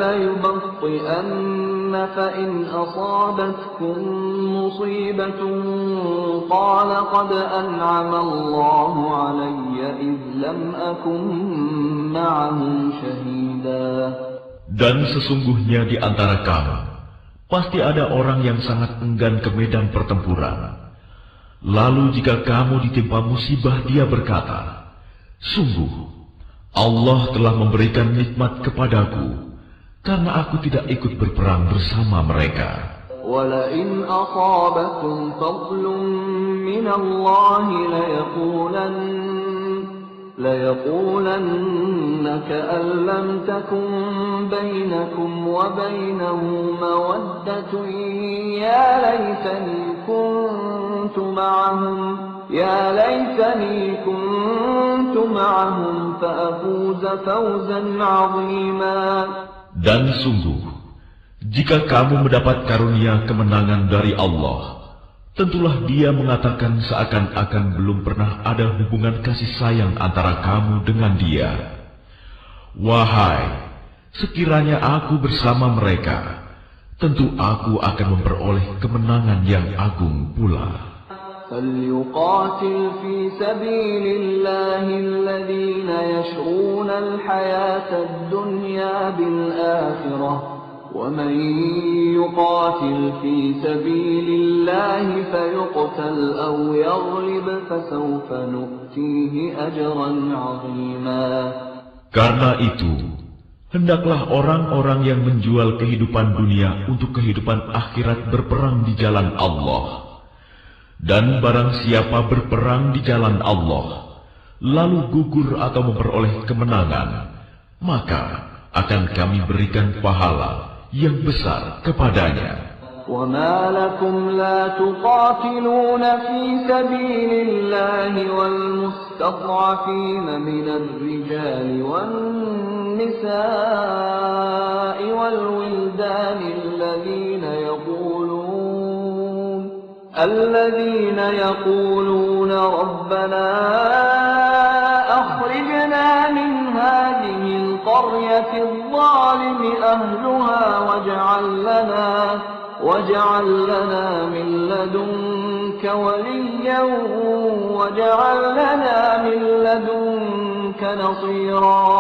لَّيُبَطِّئَنَّ فَإِنْ أَصَابَتْكُم مُّصِيبَةٌ قَالَ قَدْ أَنْعَمَ اللَّهُ عَلَيَّ إِذْ لَمْ أَكُن مَّعَهُمْ شَهِيدًا. Dan sesungguhnya di antara kamu pasti ada orang yang sangat enggan ke medan pertempuran. Lalu jika kamu ditimpa musibah, dia berkata, "Sungguh, Allah telah memberikan nikmat kepadaku, karena aku tidak ikut berperang bersama mereka." وَلَئِنْ أَصَابَكُمْ فَضْلٌ مِّنَ اللَّهِ لَيَقُولَنَّ كَأَن لَّمْ تَكُن بَيْنَكُمْ وَبَيْنَهُ مَوَدَّةٌ يَا لَيْتَنِي كُنتُ مَعَهُمْ يا ليتني كنت معهم فأفوز فوزا عظيما. Dan sungguh, jika kamu mendapat karunia kemenangan dari Allah, tentulah Dia mengatakan seakan-akan belum pernah ada hubungan kasih sayang antara kamu dengan Dia. Wahai, sekiranya aku bersama mereka, tentu aku akan memperoleh kemenangan yang agung pula. فليقاتل في سبيل الله الذين يشرون الحياة الدنيا بالآخرة ومن يقاتل في سبيل الله فيقتل أو يغلب فسوف نؤتيه أجرا عظيما. Karena itu, hendaklah orang-orang yang menjual kehidupan dunia untuk kehidupan akhirat berperang di jalan Allah. Dan barang siapa berperang di jalan Allah, lalu gugur atau memperoleh kemenangan, maka akan kami berikan pahala yang besar kepadanya. وَمَا لَكُمْ لَا تُقَاتِلُونَ فِي سَبِيلِ اللَّهِ وَالْمُسْتَضْعَفِينَ مِنَ الرِّجَالِ وَالنِّسَاءِ وَالْوِلْدَانِ الذين يقولون ربنا أخرجنا من هذه القرية الظالم أهلها واجعل لنا من لدنك وليا واجعل لنا من لدنك نصيرا.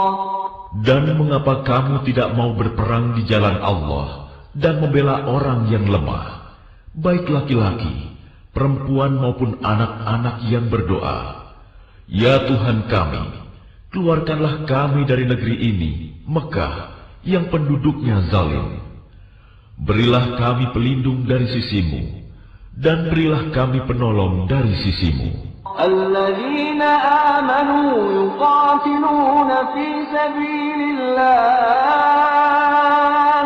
Dan mengapa kamu tidak mau berperang di jalan Allah dan membela orang yang lemah, baik laki-laki, perempuan maupun anak-anak yang berdoa, "Ya Tuhan kami, keluarkanlah kami dari negeri ini, Mekah, yang penduduknya zalim. Berilah kami pelindung dari sisimu, dan berilah kami penolong dari sisimu." الذين آمنوا يقاتلون في سبيل الله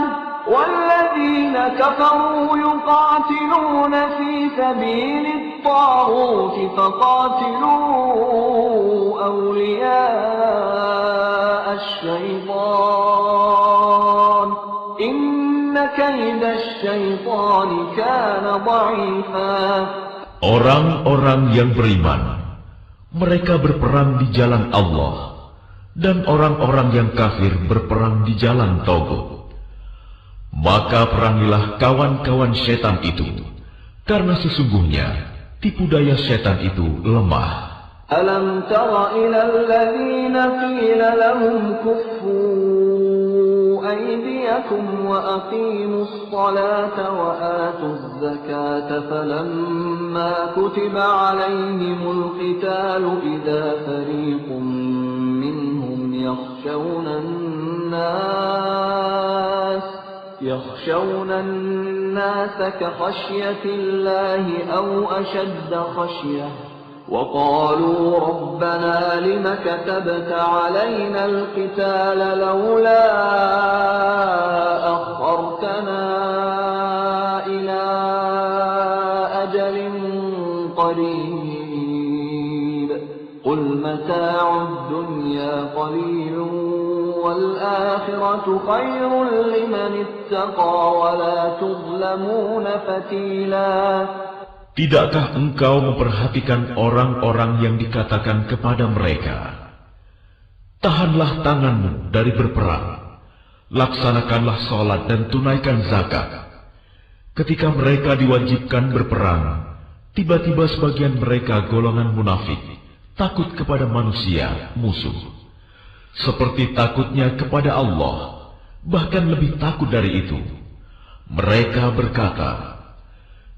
والذين كفروا يقاتلون في سبيل الطاغوت فقاتلوا أولياء الشيطان إن كيد الشيطان كان ضعيفا. Orang-orang yang beriman, mereka berperang di jalan Allah, dan orang-orang yang kafir berperang di jalan Taugut. Maka perangilah kawan-kawan setan itu, karena sesungguhnya tipu daya setan itu lemah. Alam tara ila alladhina qila lahum kuffu aydiyakum wa aqimus salata wa atuz zakata falamma kutiba alayhimul qitalu idza fariqun minhum يخشون الناس كخشية الله أو أشد خشية وقالوا ربنا لم كتبت علينا القتال لولا أخرتنا إلى أجل قريب قل متاع الدنيا قليل والآخرة خير لمن اتقى ولا تظلمون فتيلا. Tidakkah engkau memperhatikan orang-orang yang dikatakan kepada mereka, tahanlah tanganmu dari berperang, laksanakanlah sholat dan tunaikan zakat. Ketika mereka diwajibkan berperang, tiba-tiba sebagian mereka golongan munafik, takut kepada manusia, musuh. Seperti takutnya kepada Allah, bahkan lebih takut dari itu. Mereka berkata,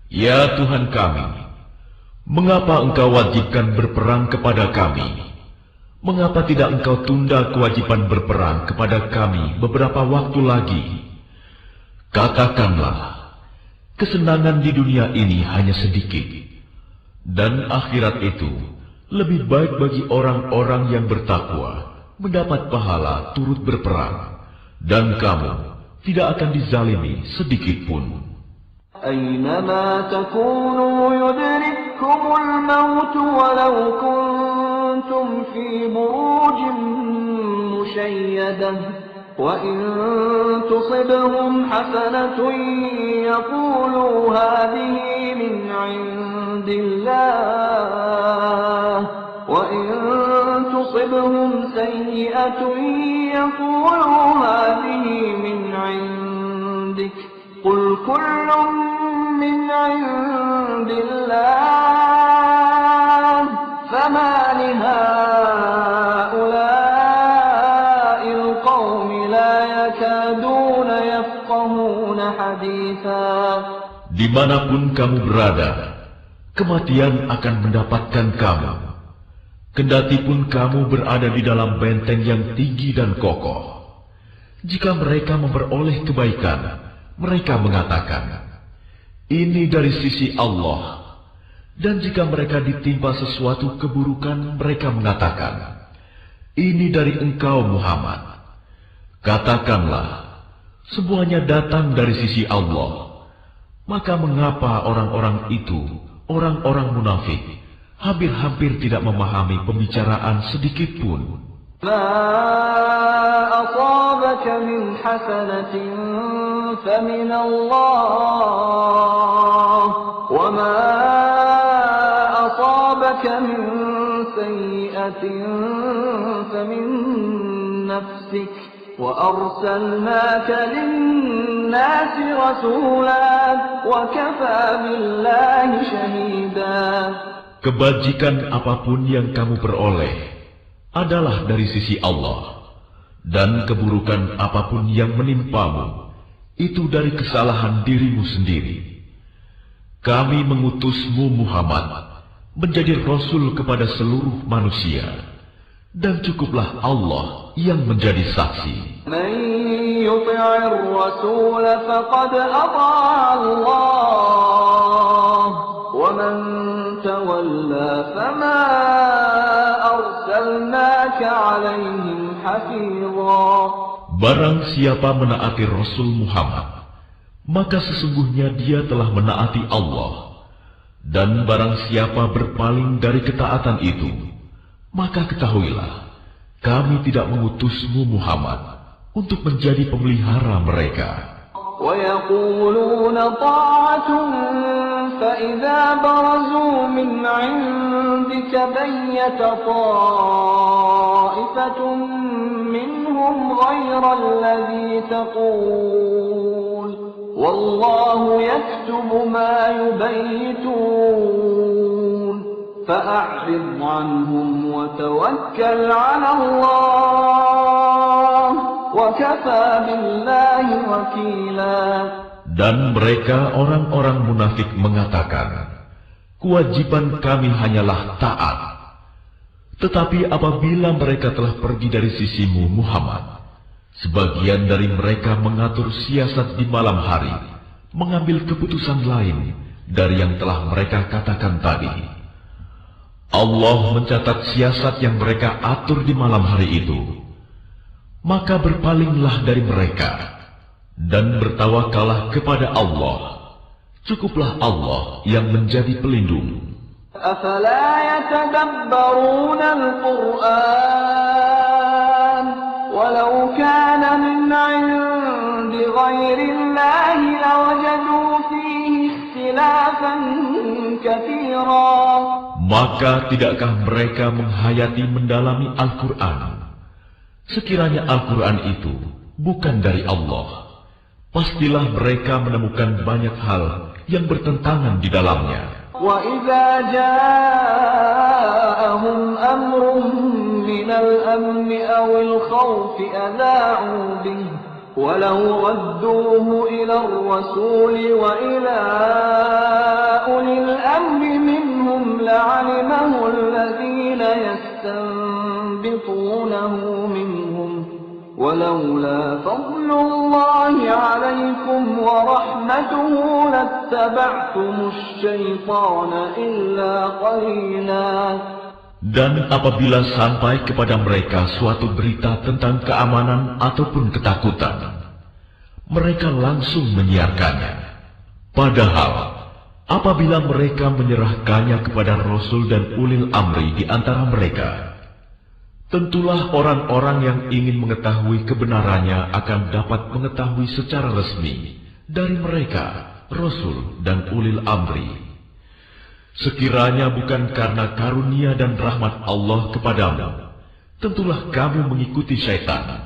"Ya Tuhan kami, mengapa Engkau wajibkan berperang kepada kami? Mengapa tidak Engkau tunda kewajiban berperang kepada kami beberapa waktu lagi? Katakanlah, kesenangan di dunia ini hanya sedikit, dan akhirat itu lebih baik bagi orang-orang yang bertakwa, mendapat pahala turut berperang, dan kamu tidak akan dizalimi sedikit pun." أينما تكونوا يدرككم الموت ولو كنتم في بروج مشيدة وإن تصبهم حسنة يقولوا هذه من عند الله وإن تصبهم سيئة يقولوا هذه من عندك قل كل من عند الله فما لهؤلاء القوم لا يكادون يفقهون حديثا. Dimanapun kamu berada, kematian akan mendapatkan kamu. Kendati pun kamu berada di dalam benteng yang tinggi dan kokoh. Jika mereka memperoleh kebaikan, mereka mengatakan, ini dari sisi Allah. Dan jika mereka ditimpa sesuatu keburukan, mereka mengatakan, ini dari engkau Muhammad. Katakanlah, semuanya datang dari sisi Allah. Maka mengapa orang-orang itu, orang-orang munafik, hampir-hampir tidak memahami pembicaraan sedikit pun? ما أصابك من حسنة فمن الله وما أصابك من سيئة فمن نفسك وأرسلناك للناس رسولا وكفى بالله شهيدا. Kebajikan apapun yang kamu peroleh adalah dari sisi Allah, dan keburukan apapun yang menimpamu itu dari kesalahan dirimu sendiri. Kami mengutusmu Muhammad menjadi Rasul kepada seluruh manusia, dan cukuplah Allah yang menjadi saksi. Man yuti'ir rasul faqad ata'a Allah wa man tawalla fama arsalnaka 'alaihim hafiza. Barang siapa menaati Rasul Muhammad, maka sesungguhnya dia telah menaati Allah. Dan barang siapa berpaling dari ketaatan itu, maka ketahuilah, kami tidak mengutusmu Muhammad untuk menjadi pemelihara mereka. وَيَقُولُونَ طَاعَةٌ فَإِذَا بَرَزُوا مِنْ عِنْدِكَ بَيَّتَ طَائِفَةٌ مِّنْهُمْ غَيْرَ الَّذِي تَقُولُ وَاللَّهُ يَكْتُبُ مَا يُبَيِّتُونَ فَأَعْرِضْ عَنْهُمْ وَتَوَكَّلْ عَلَى اللَّهِ وَكَفَى بِاللَّهِ وَكِيلًا. Dan mereka orang-orang munafik mengatakan, kewajiban kami hanyalah taat. Tetapi apabila mereka telah pergi dari sisimu Muhammad, sebagian dari mereka mengatur siasat di malam hari, mengambil keputusan lain dari yang telah mereka katakan tadi. Allah mencatat siasat yang mereka atur di malam hari itu. Maka berpalinglah dari mereka dan bertawakallah kepada Allah. Cukuplah Allah yang menjadi pelindung. أَفَلَا يَتَدَبَّرُونَ الْقُرْآنَ وَلَوْ كَانَ مِنْ عِنْدِ غَيْرِ اللَّهِ لَوَجَدُوا فِيهِ اخْتِلَافًا كَثِيرًا. Maka tidakkah mereka menghayati mendalami Al-Quran? Sekiranya Al-Quran itu bukan dari Allah, pastilah mereka menemukan banyak hal yang bertentangan di dalamnya. وَإِذَا جَاءَهُمْ أَمْرٌ مِّنَ الْأَمْنِ أَوِ الْخَوْفِ أَذَاعُوا بِهِ وَلَوْ رَدُّوهُ إِلَى الرَّسُولِ وَإِلَى أُولِي الْأَمْرِ مِنْهُمْ لَعَلِمَهُ الَّذِينَ يَسْتَنبِطُونَهُ مِنْهُمْ وَلَوْلَا فَضْلُ اللَّهِ عَلَيْكُمْ وَرَحْمَتُهُ لَاتَّبَعْتُمُ الشَّيْطَانَ إِلَّا قَلِيلًا. Dan apabila sampai kepada mereka suatu berita tentang keamanan ataupun ketakutan, mereka langsung menyiarkannya. Padahal, apabila mereka menyerahkannya kepada Rasul dan ulil amri di antara mereka, tentulah orang-orang yang ingin mengetahui kebenarannya akan dapat mengetahui secara resmi dari mereka, Rasul dan ulil amri. Sekiranya bukan karena karunia dan rahmat Allah kepadamu, tentulah kamu mengikuti syaitan,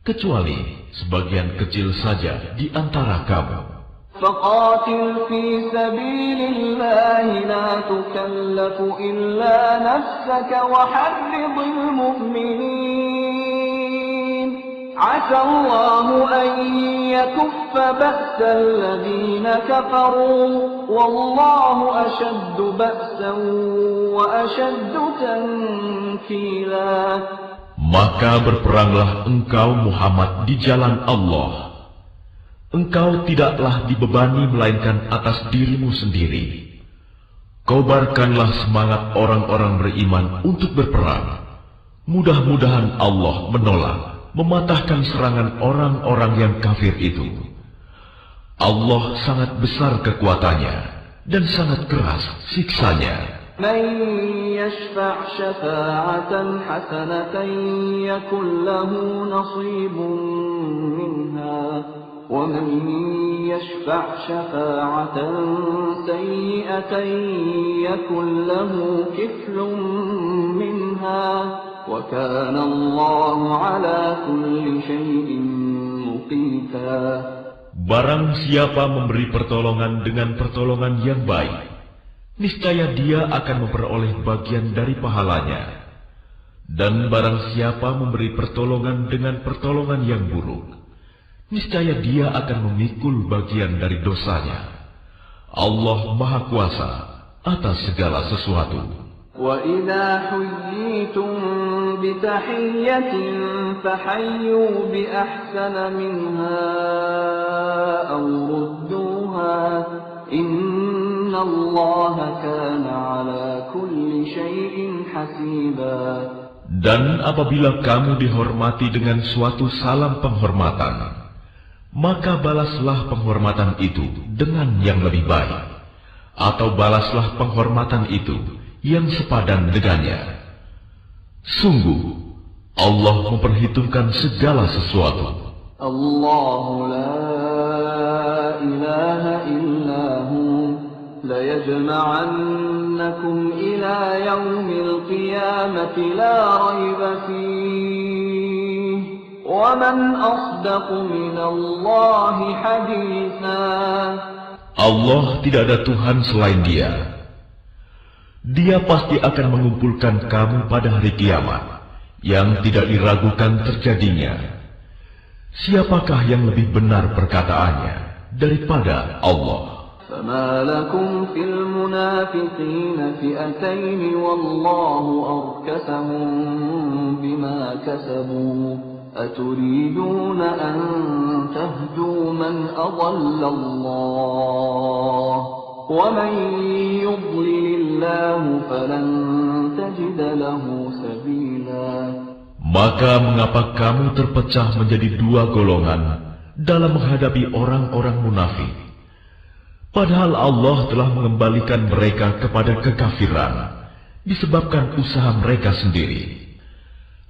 kecuali sebagian kecil saja di antara kamu. فقاتل في سبيل الله لا تكلف إلا نفسك وحرض المؤمنين عسى الله أن يكف بأس الذين كفروا والله أشد بأسا وأشد تنكيلا. Maka berperanglah engkau Muhammad di jalan Allah. Engkau tidaklah dibebani melainkan atas dirimu sendiri. Kobarkanlah semangat orang-orang beriman untuk berperang. Mudah-mudahan Allah menolak, mematahkan serangan orang-orang yang kafir itu. Allah sangat besar kekuatannya dan sangat keras siksanya. من يشفع شفاعة حسنة يكن له نصيب منها ومن يشفع شفاعة سيئة يكن له كفل منها وكان الله على كل شيء مقيتا. Barang siapa memberi pertolongan dengan pertolongan yang baik, niscaya dia akan memperoleh bagian dari pahalanya. Dan barang siapa memberi pertolongan dengan pertolongan yang buruk, niscaya dia akan memikul bagian dari dosanya. Allah Maha Kuasa atas segala sesuatu. وَإِذَا حُيِّيتُم بِتَحِيَّةٍ فَحَيُّوا بِأَحْسَنَ مِنْهَا أَوْ رُدُّوهَا إِنَّ اللَّهَ كَانَ عَلَى كُلِّ شَيْءٍ حَسِيبًا. Dan apabila kamu dihormati dengan suatu salam penghormatan, maka balaslah penghormatan itu dengan yang lebih baik, atau balaslah penghormatan itu yang sepadan dengannya. Sungguh, Allah memperhitungkan segala sesuatu. Allahu la ilaha illa hu la yajma'annakum ila yaumil qiyamati la raiba fihi wa man asdaqu minallahi haditha. Allah tidak ada Tuhan selain Dia. Dia pasti akan mengumpulkan kamu pada hari kiamat yang tidak diragukan terjadinya. Siapakah yang lebih benar perkataannya daripada Allah? فَمَا لَكُمْ فِي الْمُنَافِقِينَ فِئَتَيْنِ وَاللَّهُ أَرْكَسَهُم بِمَا كَسَبُوا أَتُرِيدُونَ أَن تَهْدُوا مَنْ أَضَلَّ اللَّهُ وَمَن يُضْلِلِ اللَّهُ فَلَن تَجِدَ لَهُ سَبِيلًا. Maka mengapa kamu terpecah menjadi dua golongan dalam menghadapi orang-orang munafik? Padahal Allah telah mengembalikan mereka kepada kekafiran disebabkan usaha mereka sendiri.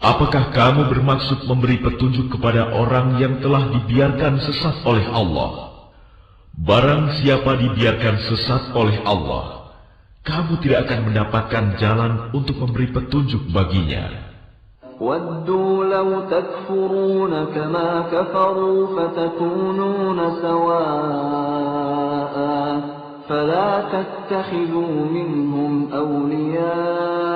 Apakah kamu bermaksud memberi petunjuk kepada orang yang telah dibiarkan sesat oleh Allah? Barang siapa dibiarkan sesat oleh Allah, kamu tidak akan mendapatkan jalan untuk memberi petunjuk baginya. وَدُّوا لَوْ تَكْفُرُونَ كَمَا كَفَرُوا فَتَكُونُونَ سَوَاءً فَلَا تَتَّخِذُوا مِنْهُمْ أَوْلِيَاءَ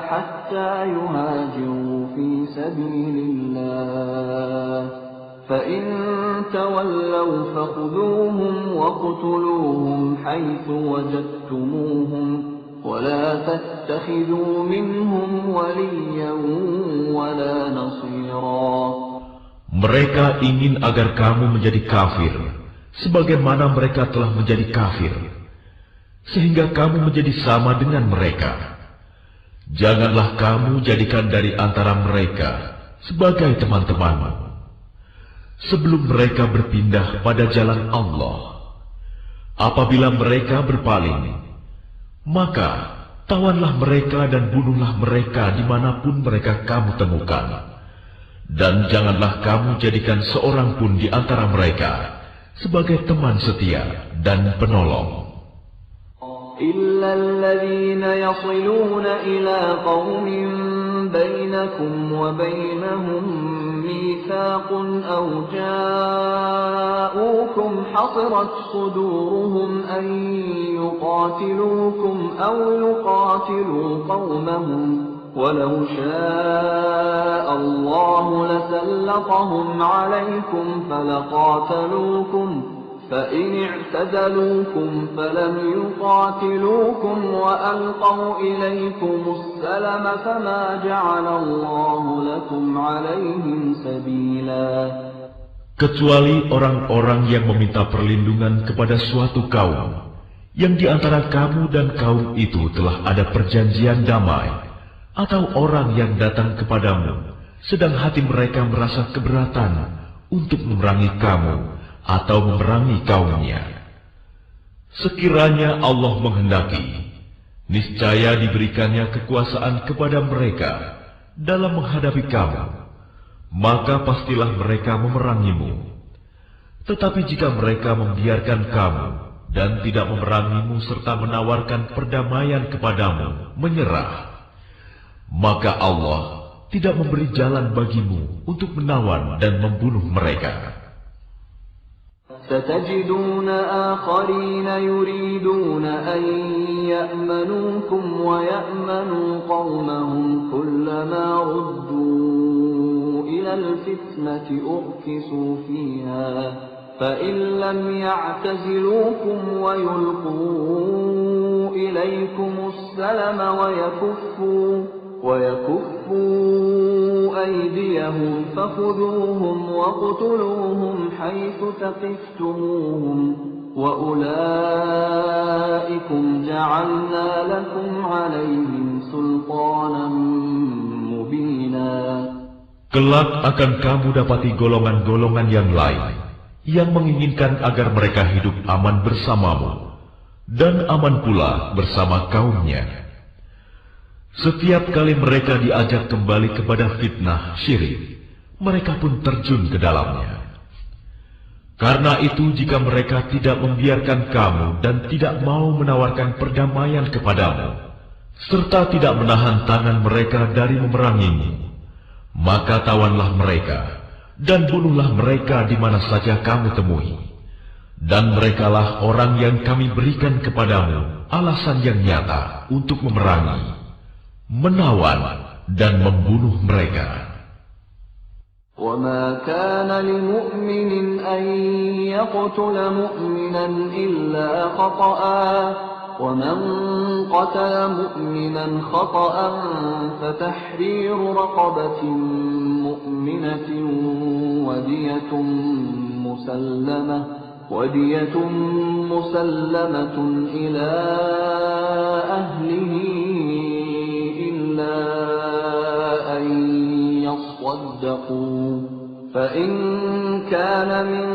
حَتَّى يُهَاجِرُوا فِي سَبِيلِ اللَّهِ فَإِن تَوَلَّوْا فَخُذُوهُمْ وَاقْتُلُوهُمْ حَيْثُ وَجَدتُّمُوهُمْ وَلَا تَتَّخِذُوا مِنْهُمْ وَلِيًّا وَلَا نَصِيرًا. Mereka ingin agar kamu menjadi kafir, sebagaimana mereka telah menjadi kafir, sehingga kamu menjadi sama dengan mereka. Janganlah kamu jadikan dari antara mereka sebagai teman-temanmu sebelum mereka berpindah pada jalan Allah. Apabila mereka berpaling, maka tawanlah mereka dan bunuhlah mereka dimanapun mereka kamu temukan. Dan janganlah kamu jadikan seorang pun di antara mereka sebagai teman setia dan penolong. إلا الذين يصلون إلى قوم بينكم وبينهم ميثاق أو جاءوكم حصرت صدورهم أن يقاتلوكم أو يقاتلوا قومهم ولو شاء الله لسلطهم عليكم فلقاتلوكم فإن اعتزلوكم فلم يقاتلوكم وألقوا إليكم السلم فما جعل الله لكم عليهم سبيلا. Kecuali orang-orang yang meminta perlindungan kepada suatu kaum, yang di antara kamu dan kaum itu telah ada perjanjian damai, atau orang yang datang kepadamu, sedang hati mereka merasa keberatan untuk memerangi kamu, atau memerangi kaumnya. Sekiranya Allah menghendaki, niscaya diberikannya kekuasaan kepada mereka dalam menghadapi kamu, maka pastilah mereka memerangimu. Tetapi jika mereka membiarkan kamu dan tidak memerangimu serta menawarkan perdamaian kepadamu, menyerah, maka Allah tidak memberi jalan bagimu untuk menawan dan membunuh mereka. ستجدون آخرين يريدون أن يأمنوكم ويأمنوا قومهم كلما ردوا إلى الفتنة أركسوا فيها فإن لم يعتزلوكم ويلقوا إليكم السلم ويكفوا أيديهم فخذوهم واقتلوهم حيث ثقفتموهم وأولئكم جعلنا لكم عليهم سلطانا مبينا. Kelak akan kamu dapati golongan-golongan yang lain yang menginginkan agar mereka hidup aman bersamamu dan aman pula bersama kaumnya. Setiap kali mereka diajak kembali kepada fitnah syirik, mereka pun terjun ke dalamnya. Karena itu jika mereka tidak membiarkan kamu dan tidak mau menawarkan perdamaian kepadamu, serta tidak menahan tangan mereka dari memerangimu, maka tawanlah mereka dan bunuhlah mereka di mana saja kamu temui. Dan merekalah orang yang kami berikan kepadamu alasan yang nyata untuk memerangi, menawan dan membunuh mereka. وَمَا كَانَ لِمُؤْمِنٍ أَن يَقْتُلَ مُؤْمِنًا إِلَّا خَطَأً وَمَنْ قَتَلَ مُؤْمِنًا خَطَأً فَتَحْرِيرُ رَقَبَةٍ مُؤْمِنَةٍ وَدِيَةٌ مُسَلَّمَةٌ إِلَى أَهْلِهِ أن يصدقوا فإن كان من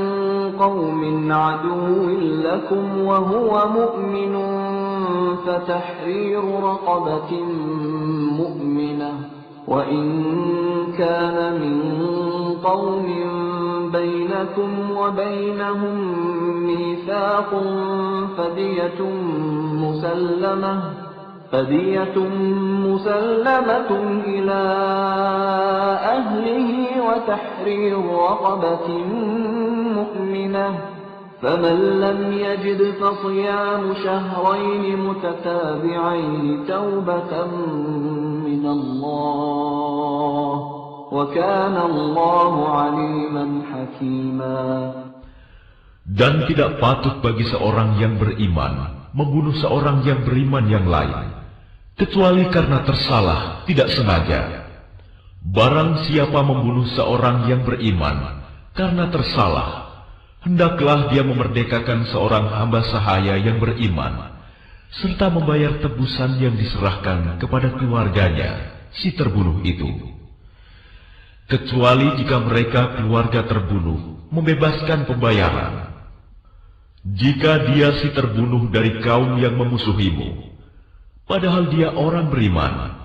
قوم عدو لكم وهو مؤمن فتحرير رقبة مؤمنة وإن كان من قوم بينكم وبينهم ميثاق فدية مسلمة إلى أهله وتحرير رقبة مؤمنة فمن لم يجد فصيام شهرين متتابعين توبة من الله وكان الله عليما حكيما. Dan tidak patut bagi seorang yang beriman membunuh seorang yang beriman yang lain, kecuali karena tersalah, tidak sengaja. Barang siapa membunuh seorang yang beriman karena tersalah, hendaklah dia memerdekakan seorang hamba sahaya yang beriman, serta membayar tebusan yang diserahkan kepada keluarganya, si terbunuh itu. Kecuali jika mereka keluarga terbunuh membebaskan pembayaran. Jika dia si terbunuh dari kaum yang memusuhimu, padahal dia orang beriman,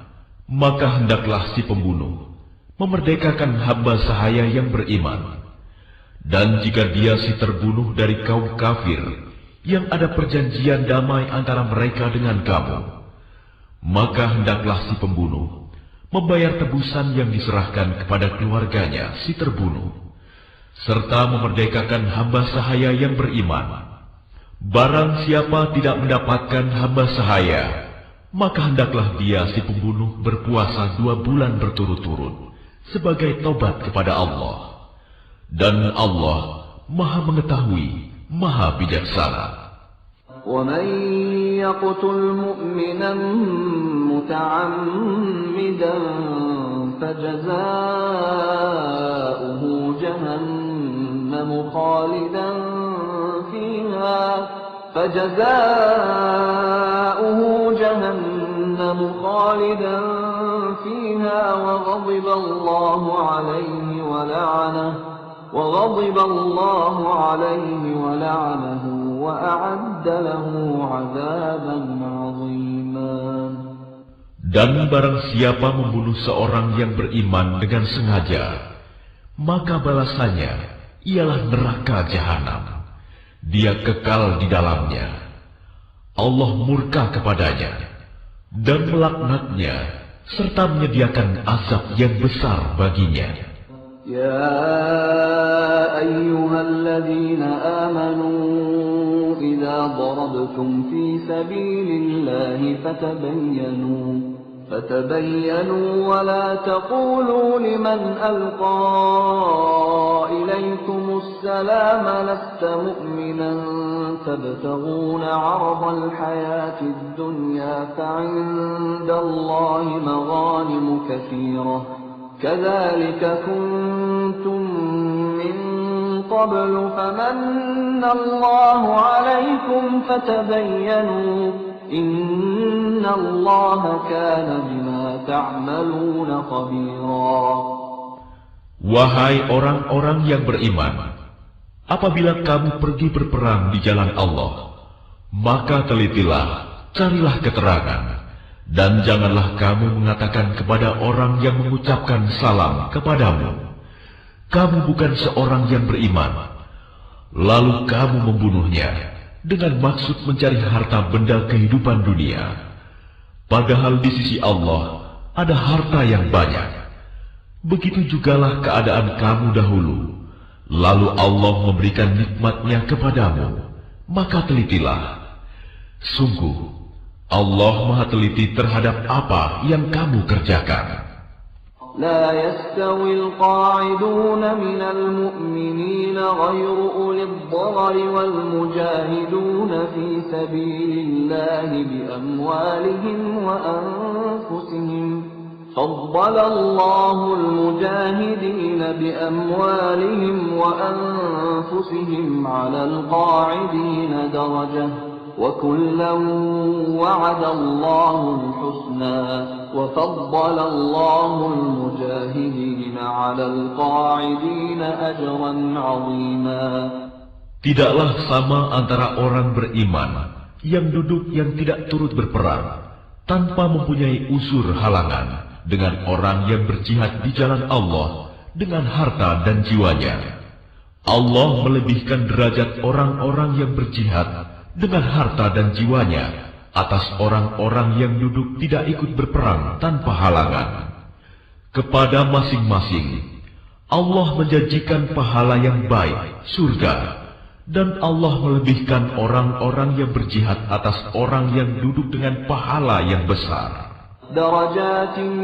maka hendaklah si pembunuh memerdekakan hamba sahaya yang beriman. Dan jika dia si terbunuh dari kaum kafir yang ada perjanjian damai antara mereka dengan kamu, maka hendaklah si pembunuh membayar tebusan yang diserahkan kepada keluarganya si terbunuh, serta memerdekakan hamba sahaya yang beriman. Barang siapa tidak mendapatkan hamba sahaya, maka hendaklah dia si pembunuh berpuasa 2 bulan berturut-turut sebagai tobat kepada Allah. Dan Allah Maha Mengetahui, Maha Bijaksana. وَمَنْ يَقْتُلْ مُؤْمِنًا مُتَعَمِّدًا فَجَزَاؤُهُ جَهَنَّمُ خَالِدًا فِيهَا وَغَضِبَ اللَّهُ عَلَيْهِ وَلَعَنَهُ وَأَعَدَّ لَهُ عَذَابًا عَظِيمًا. Dan barang siapa membunuh seorang yang beriman dengan sengaja, maka balasannya ialah neraka jahanam. Dia kekal di dalamnya. Allah murka kepadanya dan melaknatnya serta menyediakan azab yang besar baginya. يا أيها الذين آمنوا إذا ضربتم في سبيل الله فتبينوا ولا تقولوا لمن ألقى إليكم السلام لست مؤمنا تبتغون عرض الحياة الدنيا فعند الله مغانم كثيرة كذلك كنتم من قبل فمن الله عليكم فتبينوا إن الله كان بما تعملون خبيرا. Wahai orang-orang yang beriman, apabila kamu pergi berperang di jalan Allah, maka telitilah, carilah keterangan. Dan janganlah kamu mengatakan kepada orang yang mengucapkan salam kepadamu, kamu bukan seorang yang beriman, lalu kamu membunuhnya dengan maksud mencari harta benda kehidupan dunia. Padahal di sisi Allah ada harta yang banyak. Begitu jugalah keadaan kamu dahulu, lalu Allah memberikan nikmat-Nya kepadamu, maka telitilah. Sungguh, Allah Maha teliti terhadap apa yang kamu kerjakan. لا يستوي القاعدون من المؤمنين غير أولي الضرر والمجاهدون في سبيل الله بأموالهم وأنفسهم فضل الله المجاهدين بأموالهم وأنفسهم على القاعدين درجة وكلا وعد الله الحسنى وفضل الله المجاهدين على القاعدين أجرا عظيما. Tidaklah sama antara orang beriman yang duduk yang tidak turut berperang tanpa mempunyai unsur halangan dengan orang yang berjihad di jalan Allah dengan harta dan jiwanya. Allah melebihkan derajat orang-orang yang berjihad dengan harta dan jiwanya atas orang-orang yang duduk tidak ikut berperang tanpa halangan. Kepada masing-masing Allah menjanjikan pahala yang baik, surga, dan Allah melebihkan orang-orang yang berjihad atas orang yang duduk dengan pahala yang besar. Darajatin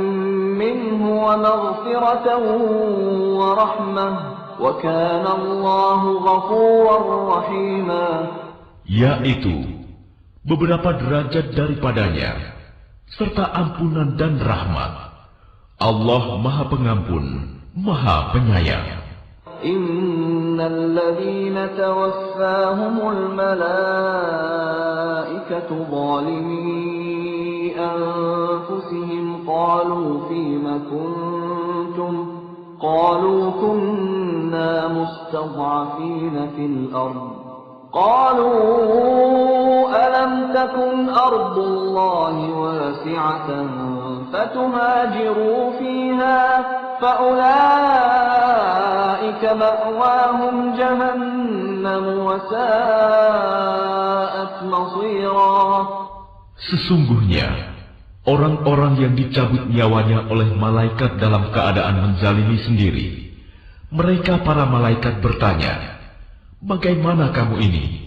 minhu wa maghfiratan wa rahmah wa kana Allahu ghafurar rahima. Yaitu beberapa derajat daripadanya serta ampunan dan rahmat. Allah Maha Pengampun, Maha Penyayang. Innal ladzina tawaffahumul malaikatu zalimi anfusihim qalu fima kuntum qalu kunna mustad'afina fil ardh قالوا ألم تكن أرض الله واسعة فتهاجروا فيها فأولئك مأواهم جهنم وساءت مصيرا. Sesungguhnya, orang-orang yang dicabut nyawanya oleh malaikat dalam keadaan menzalimi sendiri, mereka para malaikat bertanya, "Bagaimana kamu ini?"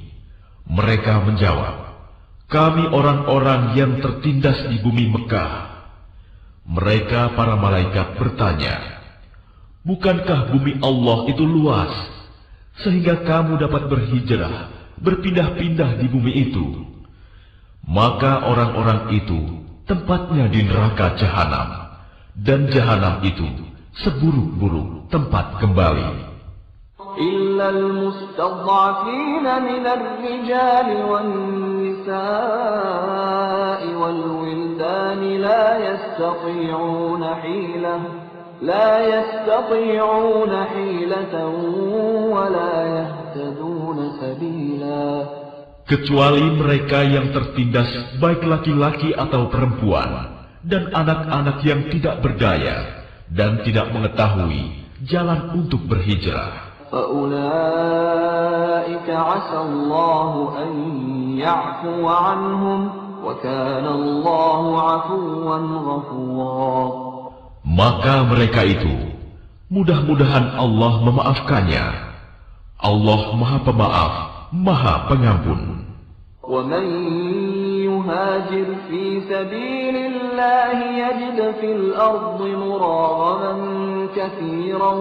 Mereka menjawab, "Kami orang-orang yang tertindas di bumi Mekah." Mereka para malaikat bertanya, "Bukankah bumi Allah itu luas, sehingga kamu dapat berhijrah, berpindah-pindah di bumi itu?" Maka orang-orang itu tempatnya di neraka jahanam, dan jahanam itu seburuk-buruk tempat kembali. إلا المستضعفين من الرجال والنساء والولدان لا يستطيعون حيلة ولا يهتدون سبيلا. Kecuali mereka yang tertindas, baik laki-laki atau perempuan, dan anak-anak yang tidak berdaya dan tidak mengetahui jalan untuk berhijrah. فأولئك عسى الله أن يعفو عنهم وكان الله عفوا غفورا. Maka mereka itu, mudah-mudahan Allah memaafkannya. Allah Maha Pemaaf, Maha Pengampun. ومن يهاجر في سبيل الله يجد في الأرض مراغما كثيرا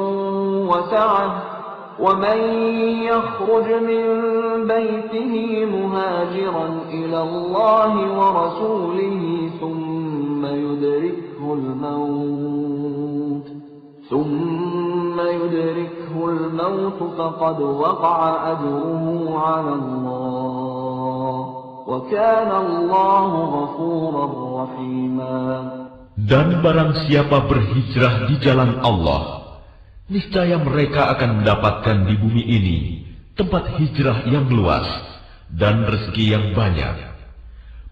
وسعة ومن يخرج من بيته مهاجرا إلى الله ورسوله ثم يدركه الموت فقد وقع أجره على الله وكان الله غفورا رحيما. Dan barang siapa berhijrah di jalan Allah, niscaya mereka akan mendapatkan di bumi ini tempat hijrah yang luas dan rezeki yang banyak.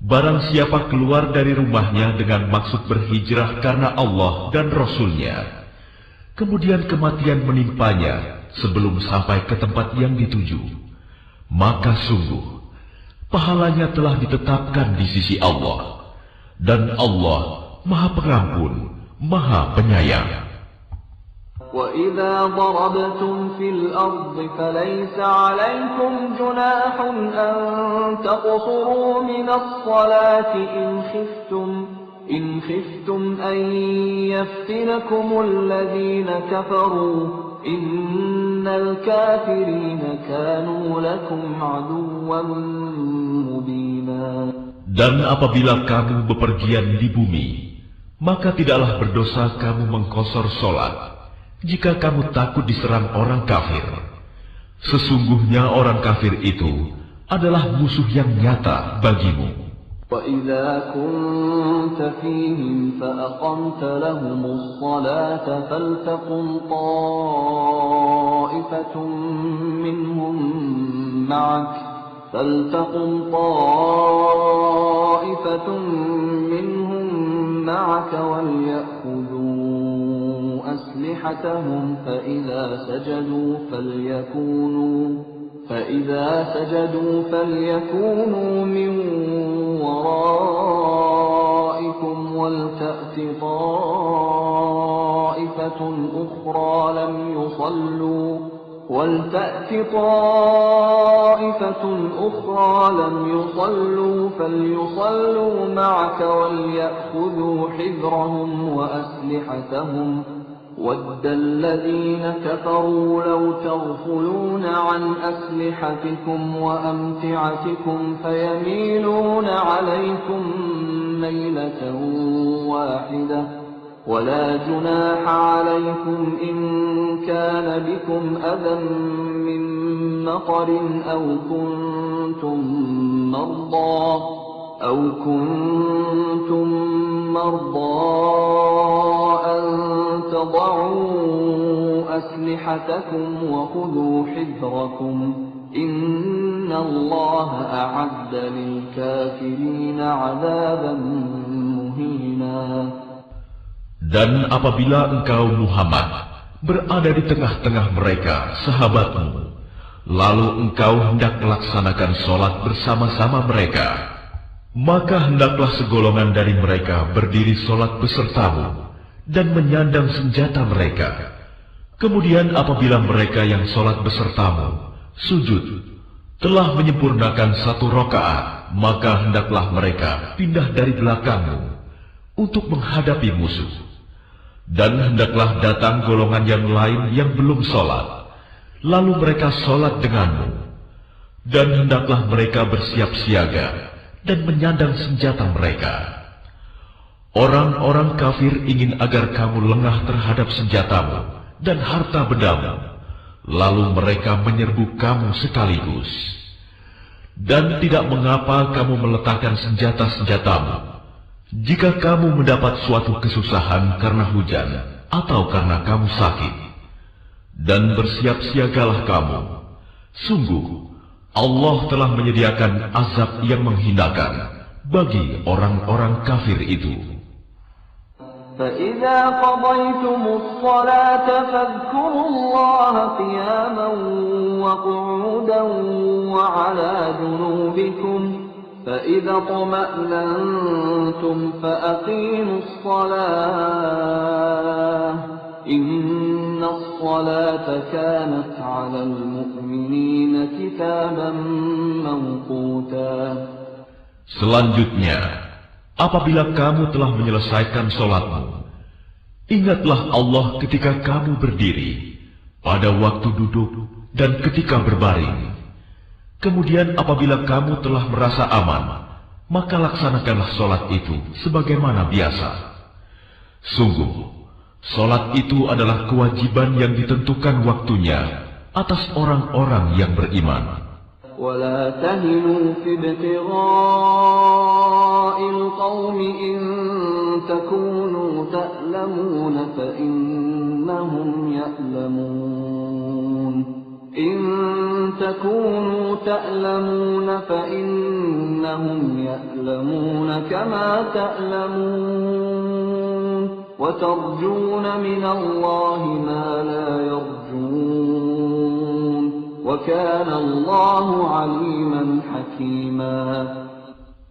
Barang siapa keluar dari rumahnya dengan maksud berhijrah karena Allah dan Rasul-Nya, kemudian kematian menimpanya sebelum sampai ke tempat yang dituju, maka sungguh pahalanya telah ditetapkan di sisi Allah, dan Allah Maha Pengampun, Maha Penyayang. وَإِذَا ضَرَبْتُمْ فِي الْأَرْضِ فَلَيْسَ عَلَيْكُمْ جُنَاحٌ أَن تَقْصُرُوا مِنَ الصَّلَاةِ إِنْ خِفْتُمْ أَن يَفْتِنَكُمُ الَّذِينَ كَفَرُوا إِنَّ الْكَافِرِينَ كَانُوا لَكُمْ عَدُوًّا مُبِينًا. Dan apabila kamu bepergian di bumi, maka tidaklah berdosa kamu mengqasar salat jika kamu takut diserang orang kafir. Sesungguhnya orang kafir itu adalah musuh yang nyata bagimu. وَإِذَا كُنْتَ فِيهِمْ فَأَقَمْتَ لَهُمُ الصَّلَاةَ فَلْتَقُمْ طَائِفَةٌ مِّنْهُمْ مَعَكَ وَلْيَأْخُذُوا أَسْلِحَتَهُمْ فَإِذَا سَجَدُوا فَلْيَكُونُوا مِنْ وَرَائِكُمْ وَلْتَأْتِ طَائِفَةٌ أُخْرَى لَمْ يُصَلُّوا فَلْيُصَلُّوا مَعَكَ وَلْيَأْخُذُوا حِذْرَهُمْ وَأَسْلِحَتَهُمْ وَدَّ الَّذِينَ كَفَرُوا لَوْ تَغْفُلُونَ عَنْ أَسْلِحَتِكُمْ وَأَمْتِعَتِكُمْ فَيَمِيلُونَ عَلَيْكُمْ مَيْلَةً وَاحِدَةً وَلَا جُنَاحَ عَلَيْكُمْ إِنْ كَانَ بِكُمْ أَذًى مِّن مَّطَرٍ أَوْ كُنْتُمْ مَرْضَىٰ أَن تَضَعُوا أَسْلِحَتَكُمْ وَخُذُوا حِذْرَكُمْ إِنَّ الله أعد للكافرين عذابا مهينا. Dan apabila engkau Muhammad berada di tengah-tengah mereka, sahabatmu, lalu engkau hendak melaksanakan sholat bersama-sama mereka, maka hendaklah segolongan dari mereka berdiri sholat besertamu dan menyandang senjata mereka. Kemudian apabila mereka yang sholat besertamu sujud telah menyempurnakan 1 rakaat, maka hendaklah mereka pindah dari belakangmu untuk menghadapi musuh. Dan hendaklah datang golongan yang lain yang belum sholat, lalu mereka sholat denganmu. Dan hendaklah mereka bersiap siaga dan menyandang senjata mereka. Orang-orang kafir ingin agar kamu lengah terhadap senjatamu dan harta bedamu, lalu mereka menyerbu kamu sekaligus. Dan tidak mengapa kamu meletakkan senjata-senjatamu jika kamu mendapat suatu kesusahan karena hujan atau karena kamu sakit. Dan bersiap siagalah kamu. Sungguh, Allah telah menyediakan azab yang menghinakan bagi orang-orang kafir itu. فَإِذَا قَضَيْتُمُ الصَّلَاةَ فَاذْكُرُوا اللَّهَ قِيَامًا وَقُعُودًا وَعَلَى جُنُوبِكُمْ فَإِذَا اطْمَأْنَنْتُمْ فَأَقِيمُوا الصَّلَاةَ إِنَّ الصَّلَاةَ كَانَتْ عَلَى الْمُؤْمِنِينَ كِتَابًا مَوْقُوتًا. Selanjutnya, apabila kamu telah menyelesaikan sholatmu, ingatlah Allah ketika kamu berdiri, pada waktu duduk, dan ketika berbaring. Kemudian apabila kamu telah merasa aman, maka laksanakanlah sholat itu sebagaimana biasa. Sungguh, sholat itu adalah kewajiban yang ditentukan waktunya atas orang-orang yang beriman. ولا تهنوا في ابتغاء القوم إن تكونوا تألمون فإنهم يألمون إن تكونوا تألمون فإنهم يألمون كما تألمون وترجون من الله ما لا يرجون وَكَانَ اللَّهُ عَلِيمًا حَكِيمًا.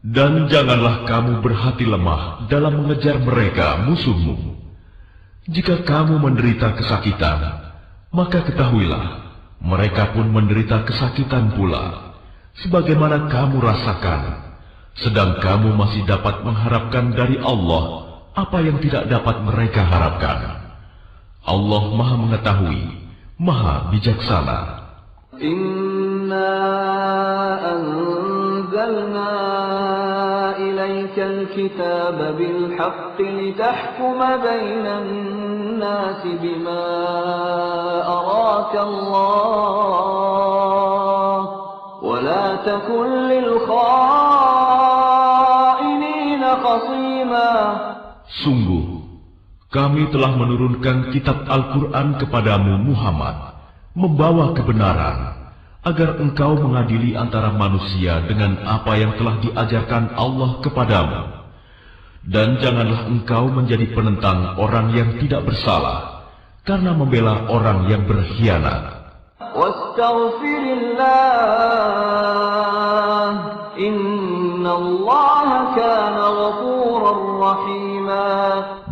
Dan janganlah kamu berhati lemah dalam mengejar mereka musuhmu. Jika kamu menderita kesakitan, maka ketahuilah, mereka pun menderita kesakitan pula, sebagaimana kamu rasakan, sedang kamu masih dapat mengharapkan dari Allah apa yang tidak dapat mereka harapkan. Allah Maha Mengetahui, Maha Bijaksana. Inna anzalna ilayka al-kitaba bil-haqqi litahkuma bainan nasi bima araka Allah wa la takun lil-kha'inina khasima. Sungguh, kami telah menurunkan kitab Al-Quran kepadamu Muhammad, membawa kebenaran, agar engkau mengadili antara manusia dengan apa yang telah diajarkan Allah kepadamu. Dan janganlah engkau menjadi penentang orang yang tidak bersalah, karena membela orang yang berkhianat. Wastaghfirillah, innallaha kana ghafurar rahima.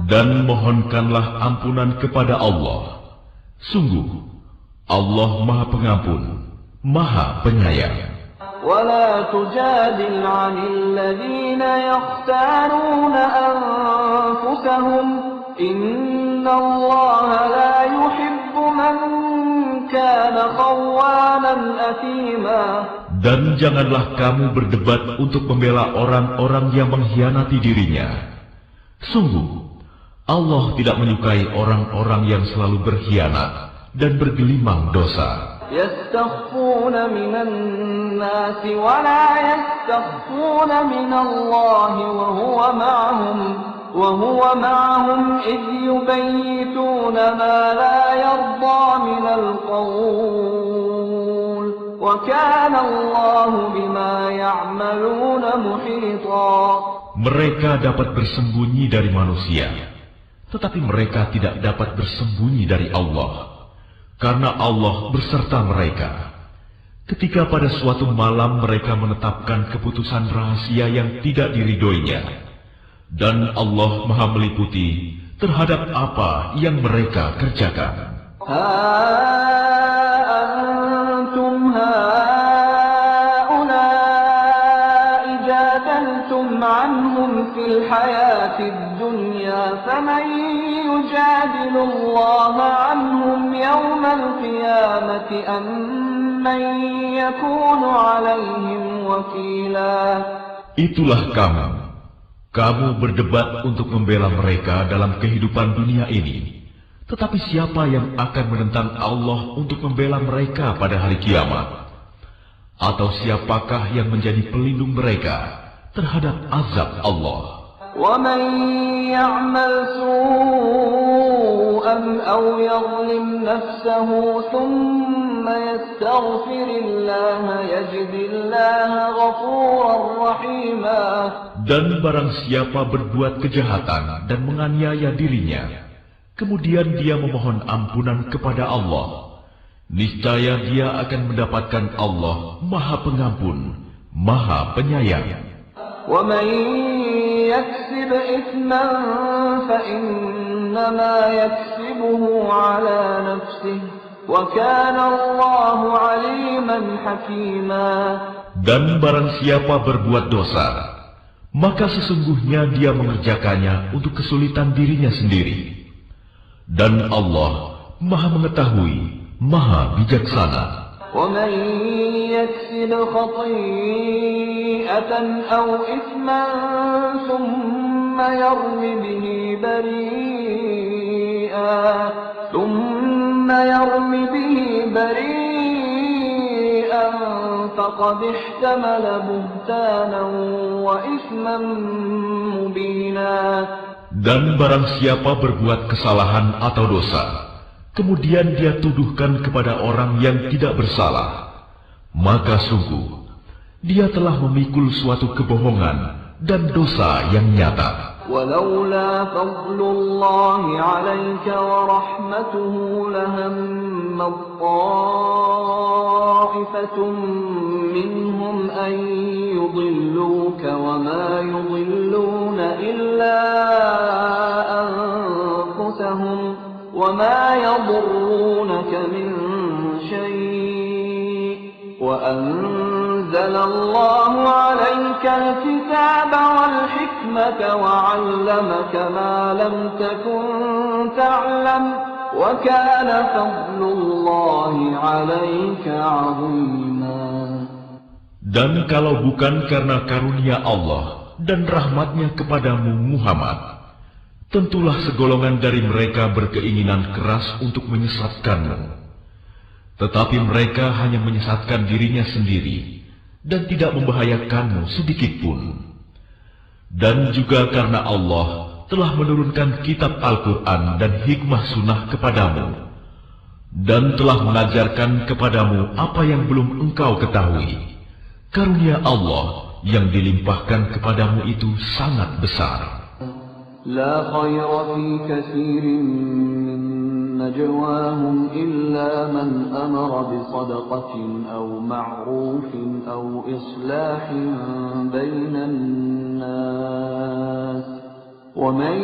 Dan mohonkanlah ampunan kepada Allah. Sungguh, Allah Maha Pengampun, Maha Penyayang. وَلَا تُجَادِلْ عَنِ الَّذِينَ يَخْتَانُونَ أَنفُسَهُمْ إِنَّ اللَّهَ لَا يُحِبُّ مَنْ كَانَ خَوَّانًا أَثِيمًا. Dan janganlah kamu berdebat untuk membela orang-orang yang mengkhianati dirinya. Sungguh, Allah tidak menyukai orang-orang yang selalu berkhianat dan bergelimang dosa. Yastakhfuna minan nasi wa la yastakhfuna minallahi wa huwa ma'ahum idh yubayyituna ma la yarda minal qawl وكان الله بما يعملون محيطا. Mereka dapat bersembunyi dari manusia, tetapi mereka tidak dapat bersembunyi dari Allah, karena Allah berserta mereka. Ketika pada suatu malam mereka menetapkan keputusan rahasia yang tidak diridhoinya, dan Allah Maha meliputi terhadap apa yang mereka kerjakan. عنهم في الحياة الدنيا فمن يجادل الله عنهم يوم القيامة أم من يكون عليهم وكيلا. Itulah kamu berdebat untuk membela mereka dalam kehidupan dunia ini. Tetapi siapa yang akan menentang Allah untuk membela mereka pada hari kiamat? Atau siapakah yang menjadi pelindung mereka terhadap azab Allah? وَمَنْ يَعْمَلْ سُوءًا أَوْ يَظْلِمْ نَفْسَهُ ثُمَّ يَسْتَغْفِرِ اللَّهَ يَجِدِ اللَّهَ غَفُورًا رَحِيمًا. Dan barang siapa berbuat kejahatan dan menganiaya dirinya, kemudian dia memohon ampunan kepada Allah, niscaya dia akan mendapatkan Allah Maha Pengampun, Maha Penyayang. وَمَنْ يَكْسِبْ إِثْمًا فَإِنَّمَا يَكْسِبُهُ عَلَى نَفْسِهِ وَكَانَ اللَّهُ عَلِيمًا حَكِيمًا. Dan barang siapa berbuat dosa, maka sesungguhnya dia mengerjakannya untuk kesulitan dirinya sendiri. Dan Allah Maha mengetahui, Maha bijaksana. وَمَنْ يَكْسِبْ خَطِيئَةً أَوْ إِثْمًا ثُمَّ يَرْمِ بِهِ بَرِيئًا فَقَدِ احْتَمَلَ بُهْتَانًا وَإِثْمًا مُبِينًا. Dan barang siapa berbuat kesalahan atau dosa, kemudian dia tuduhkan kepada orang yang tidak bersalah, maka sungguh dia telah memikul suatu kebohongan dan dosa yang nyata. وَلَوْلَا فَضْلُ اللَّهِ عَلَيْكَ وَرَحْمَتُهُ لَهَمَّتْ طَائِفَةٌ مِّنْهُمْ أَن يُضِلُّوكَ وَمَا يُضِلُّونَ إِلَّا أَنفُسَهُمْ وَمَا يَضُرُّونَكَ مِنْ شَيْءٍ وَأَنزَلَ اللَّهُ عَلَيْكَ الْكِتَابَ وَالْحِكْمَةَ وَعَلَّمَكَ مَا لَمْ تَكُنْ تَعْلَمُ وَكَانَ فَضْلُ اللَّهِ عَلَيْكَ عَظِيمًا. Dan kalau bukan karena karunia Allah dan rahmatnya kepadamu Muhammad, tentulah segolongan dari mereka berkeinginan keras untuk menyesatkanmu. Tetapi mereka hanya menyesatkan dirinya sendiri dan tidak membahayakanmu sedikitpun. Dan juga karena Allah telah menurunkan kitab Al-Quran dan hikmah sunnah kepadamu, dan telah mengajarkan kepadamu apa yang belum engkau ketahui. Karunia Allah yang dilimpahkan kepadamu itu sangat besar. لا خير في كثير من نجواهم إلا من أمر بصدقة أو معروف أو إصلاح بين الناس ومن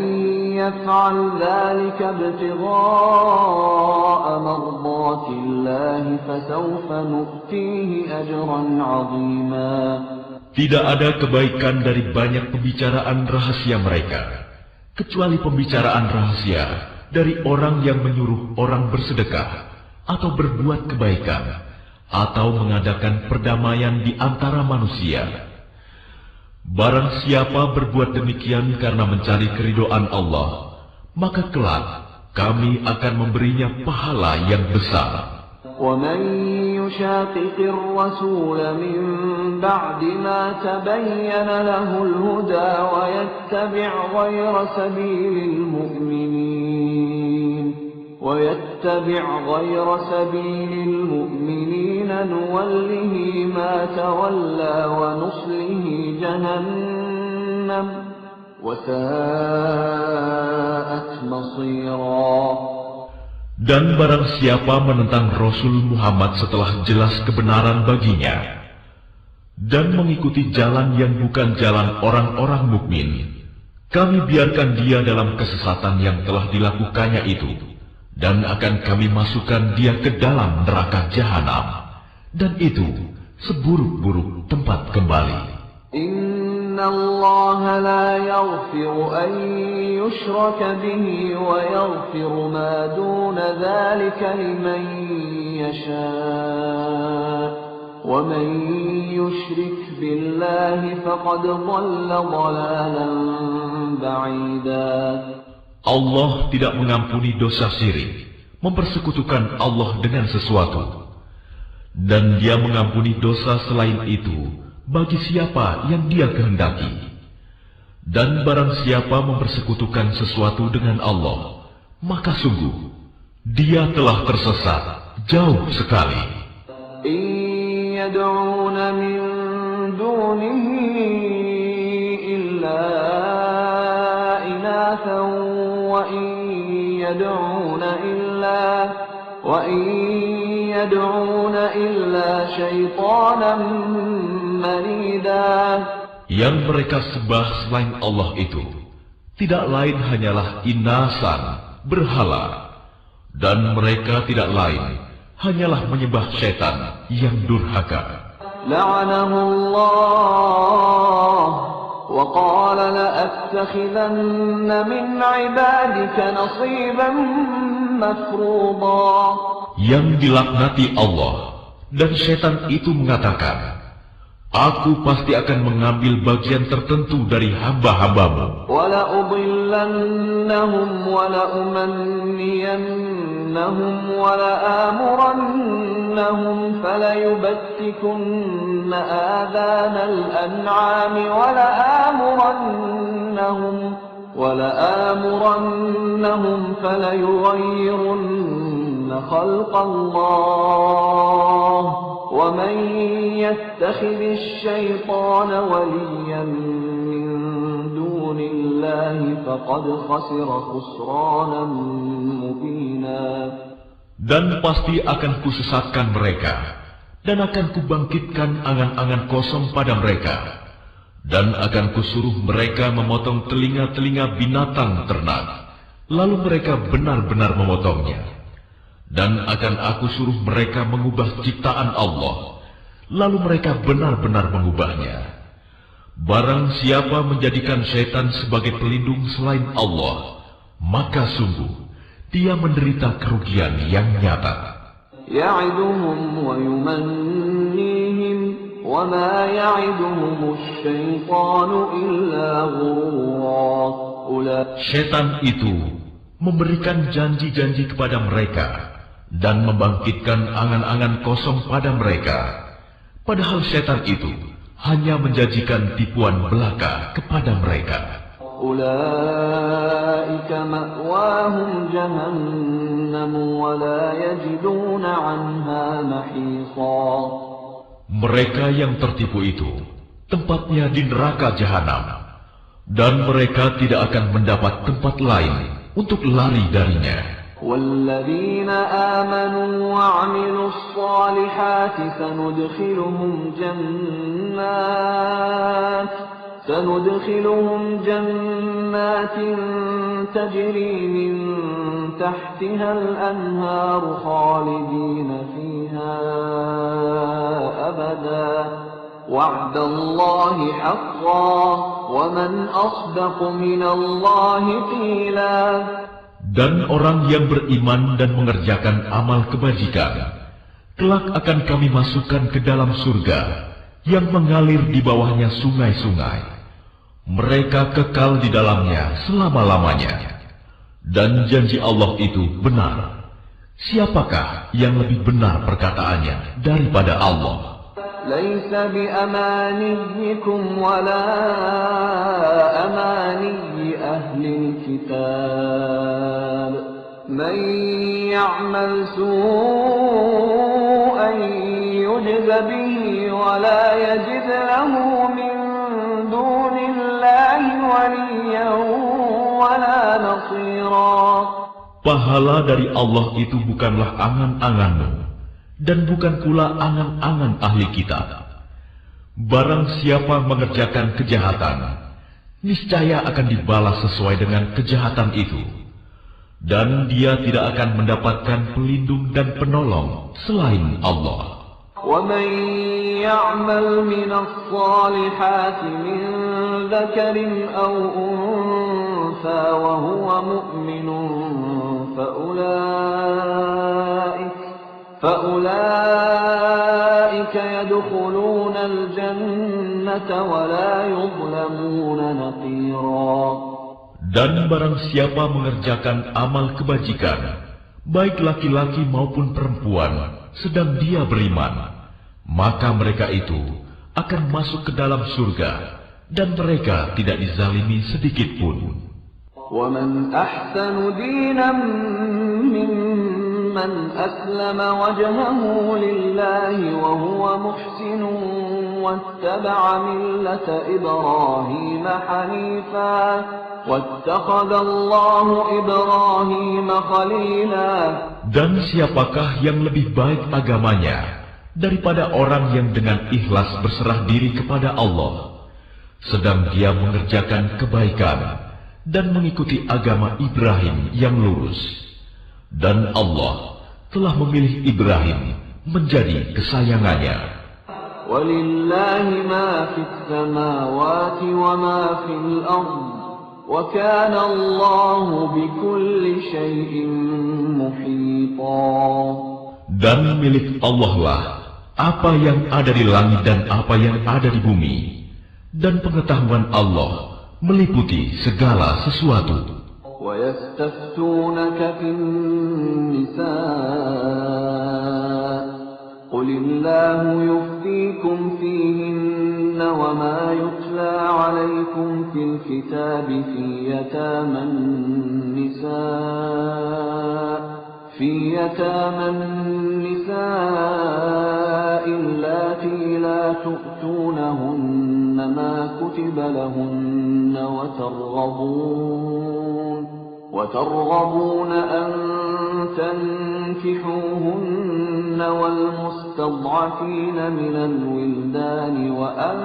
يفعل ذلك ابتغاء مرضات الله فسوف نؤتيه أجرا عظيما. Tidak ada kebaikan dari banyak pembicaraan rahasia mereka, kecuali pembicaraan rahasia dari orang yang menyuruh orang bersedekah atau berbuat kebaikan atau mengadakan perdamaian di antara manusia. Barang siapa berbuat demikian karena mencari keridhaan Allah, maka kelak kami akan memberinya pahala yang besar. وَمَنْ يُشَاقِقِ الرَّسُولَ مِنْ بَعْدِ مَا تَبَيَّنَ لَهُ الْهُدَى وَيَتَّبِعْ غَيْرَ سَبِيلِ الْمُؤْمِنِينَ نوله ما تولى ونصله جهنم وساءت مصيرا. Dan barang siapa menentang Rasul Muhammad setelah jelas kebenaran baginya, dan mengikuti jalan yang bukan jalan orang-orang mukmin, kami biarkan dia dalam kesesatan yang telah dilakukannya itu, dan akan kami masukkan dia ke dalam neraka jahanam, dan itu seburuk-buruk tempat kembali. Inna Allah la yaghfiru an yushraka bihi wa yaghfiru ma duna dhalika liman yasha' wa man yushrik billahi faqad dhalla dhalalan ba'ida. Allah tidak mengampuni dosa syirik, mempersekutukan Allah dengan sesuatu. Dan Dia mengampuni dosa selain itu bagi siapa yang Dia kehendaki. Dan barang siapa mempersekutukan sesuatu dengan Allah, maka sungguh dia telah tersesat jauh sekali. In yad'una min dunihi illa inathan wa in yad'una illa syaitanan marida. Yang mereka sembah selain Allah itu tidak lain hanyalah inasan, berhala, dan mereka tidak lain hanyalah menyembah syaitan yang durhaka. La'anahullah wa qala la'attakhidanna min 'ibadika nasiban mafruḍa. Yang dilaknati Allah, dan syaitan itu mengatakan, aku pasti akan mengambil bagian tertentu dari hamba-hambamu. وَلَأُضِلَّنَّهُمْ وَلَأُمَنِّيَنَّهُمْ وَلَآمُرَنَّهُمْ فَلَيُبَتِّكُنَّ آذَانَ الْأَنْعَامِ وَلَآمُرَنَّهُمْ فَلَيُغَيِّرُنَّ خَلْقَ اللَّهِ وَمَنْ يَتَّخِذِ الشَّيْطَانَ وَلِيًّا مِّن دُونِ اللَّهِ فَقَدْ خَسِرَ خُسْرَانًا مُبِينًا. Dan pasti akan kusesatkan mereka, dan akan kubangkitkan angan-angan kosong pada mereka, dan akan kusuruh mereka memotong telinga-telinga binatang ternak, lalu mereka benar-benar memotongnya. Dan akan aku suruh mereka mengubah ciptaan Allah, lalu mereka benar-benar mengubahnya. Barang siapa menjadikan syaitan sebagai pelindung selain Allah, maka sungguh dia menderita kerugian yang nyata. Ya'iduhum wa yumannihim wa ma ya'iduhumus syaitanu illa ghurura. Syaitan itu memberikan janji-janji kepada mereka dan membangkitkan angan-angan kosong pada mereka. Padahal syaitan itu hanya menjanjikan tipuan belaka kepada mereka. Ulaika ma'wahum jahannam wa la yajiduna 'anha mahisa. Mereka yang tertipu itu tempatnya di neraka jahanam, dan mereka tidak akan mendapat tempat lain untuk lari darinya. وَالَّذِينَ آمَنُوا وَعَمِلُوا الصَّالِحَاتِ سندخلهم جنات تجري من تحتها الأنهار خالدين فيها أبدا وعد الله حقا ومن أصدق من الله قيلا. Dan orang yang beriman dan mengerjakan amal kebajikan, kelak akan kami masukkan ke dalam surga yang mengalir di bawahnya sungai-sungai. Mereka kekal di dalamnya selama-lamanya. Dan janji Allah itu benar. Siapakah yang lebih benar perkataannya daripada Allah? ليس بأمانيكم ولا أماني أهل الكتاب من يعمل سوءا يعجز به ولا يجد له من دون الله وليا ولا نصيرا. Pahala dari Allah itu bukanlah angan-anganmu, dan bukan pula angan-angan ahli kitab. Barang siapa mengerjakan kejahatan, niscaya akan dibalas sesuai dengan kejahatan itu. Dan dia tidak akan mendapatkan pelindung dan penolong selain Allah. وَمَنْ يَعْمَلْ مِنَ الصَّالِحَاتِ مِنْ ذَكَرٍ أَوْ أُنْثَى وَهُوَ مُؤْمِنٌ فَأُولَئِكَ يَدْخُلُونَ الْجَنَّةَ وَلَا يُظْلَمُونَ نَقِيرًا. Dan barang siapa mengerjakan amal kebajikan, baik laki-laki maupun perempuan, sedang dia beriman, maka mereka itu akan masuk ke dalam surga, dan mereka tidak dizalimi sedikit pun. وَمَنْ أَحْسَنُ دِينًا مِّمَّنْ أَسْلَمَ وَجْهَهُ لِلَّهِ وَهُوَ مُحْسِنٌ وَاتَّبَعَ مِلَّةَ إِبْرَاهِيمَ حَنِيفًا وَاتَّخَذَ اللَّهُ إِبْرَاهِيمَ خَلِيلًا. Dan siapakah yang lebih baik agamanya daripada orang yang dengan ikhlas berserah diri kepada Allah, sedang dia mengerjakan kebaikan dan mengikuti agama Ibrahim yang lurus. Dan Allah telah memilih Ibrahim menjadi kesayangannya. وَلِلَّهِ مَا فِي السَّمَاوَاتِ وَمَا فِي الْأَرْضِ وَكَانَ اللَّهُ بِكُلِّ شَيْءٍ مُحِيطًا. Dan milik Allah lah apa yang ada di langit dan apa yang ada di bumi, dan pengetahuan Allah meliputi segala sesuatu. وَيَسْتَفْتُونَكَ فِي النِّسَاءِ قُلِ اللَّهُ يُفْتِيكُمْ فِيهِنَّ وَمَا يُتْلَى عَلَيْكُمْ فِي الْكِتَابِ فِي يَتَامَى النِّسَاءِ اللَّاتِي لَا تُؤْتُونَهُنَّ مَا كُتِبَ لَهُنَّ وترغبون أن تنكحوهن والمستضعفين من الولدان وأن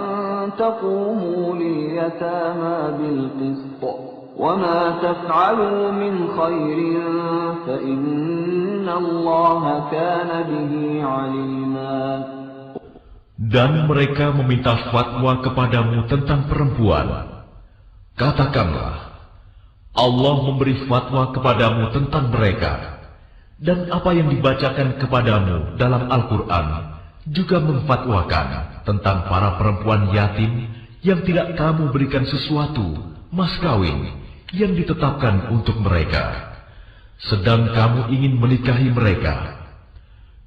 تقوموا لليتامى بالقسط وما تفعلوا من خير فإن الله كان به عليما. Dan mereka meminta fatwa kepadamu tentang perempuan. Katakanlah, Allah memberi fatwa kepadamu tentang mereka, dan apa yang dibacakan kepadamu dalam Al-Quran juga memfatwakan tentang para perempuan yatim yang tidak kamu berikan sesuatu mas kawin yang ditetapkan untuk mereka, sedang kamu ingin menikahi mereka.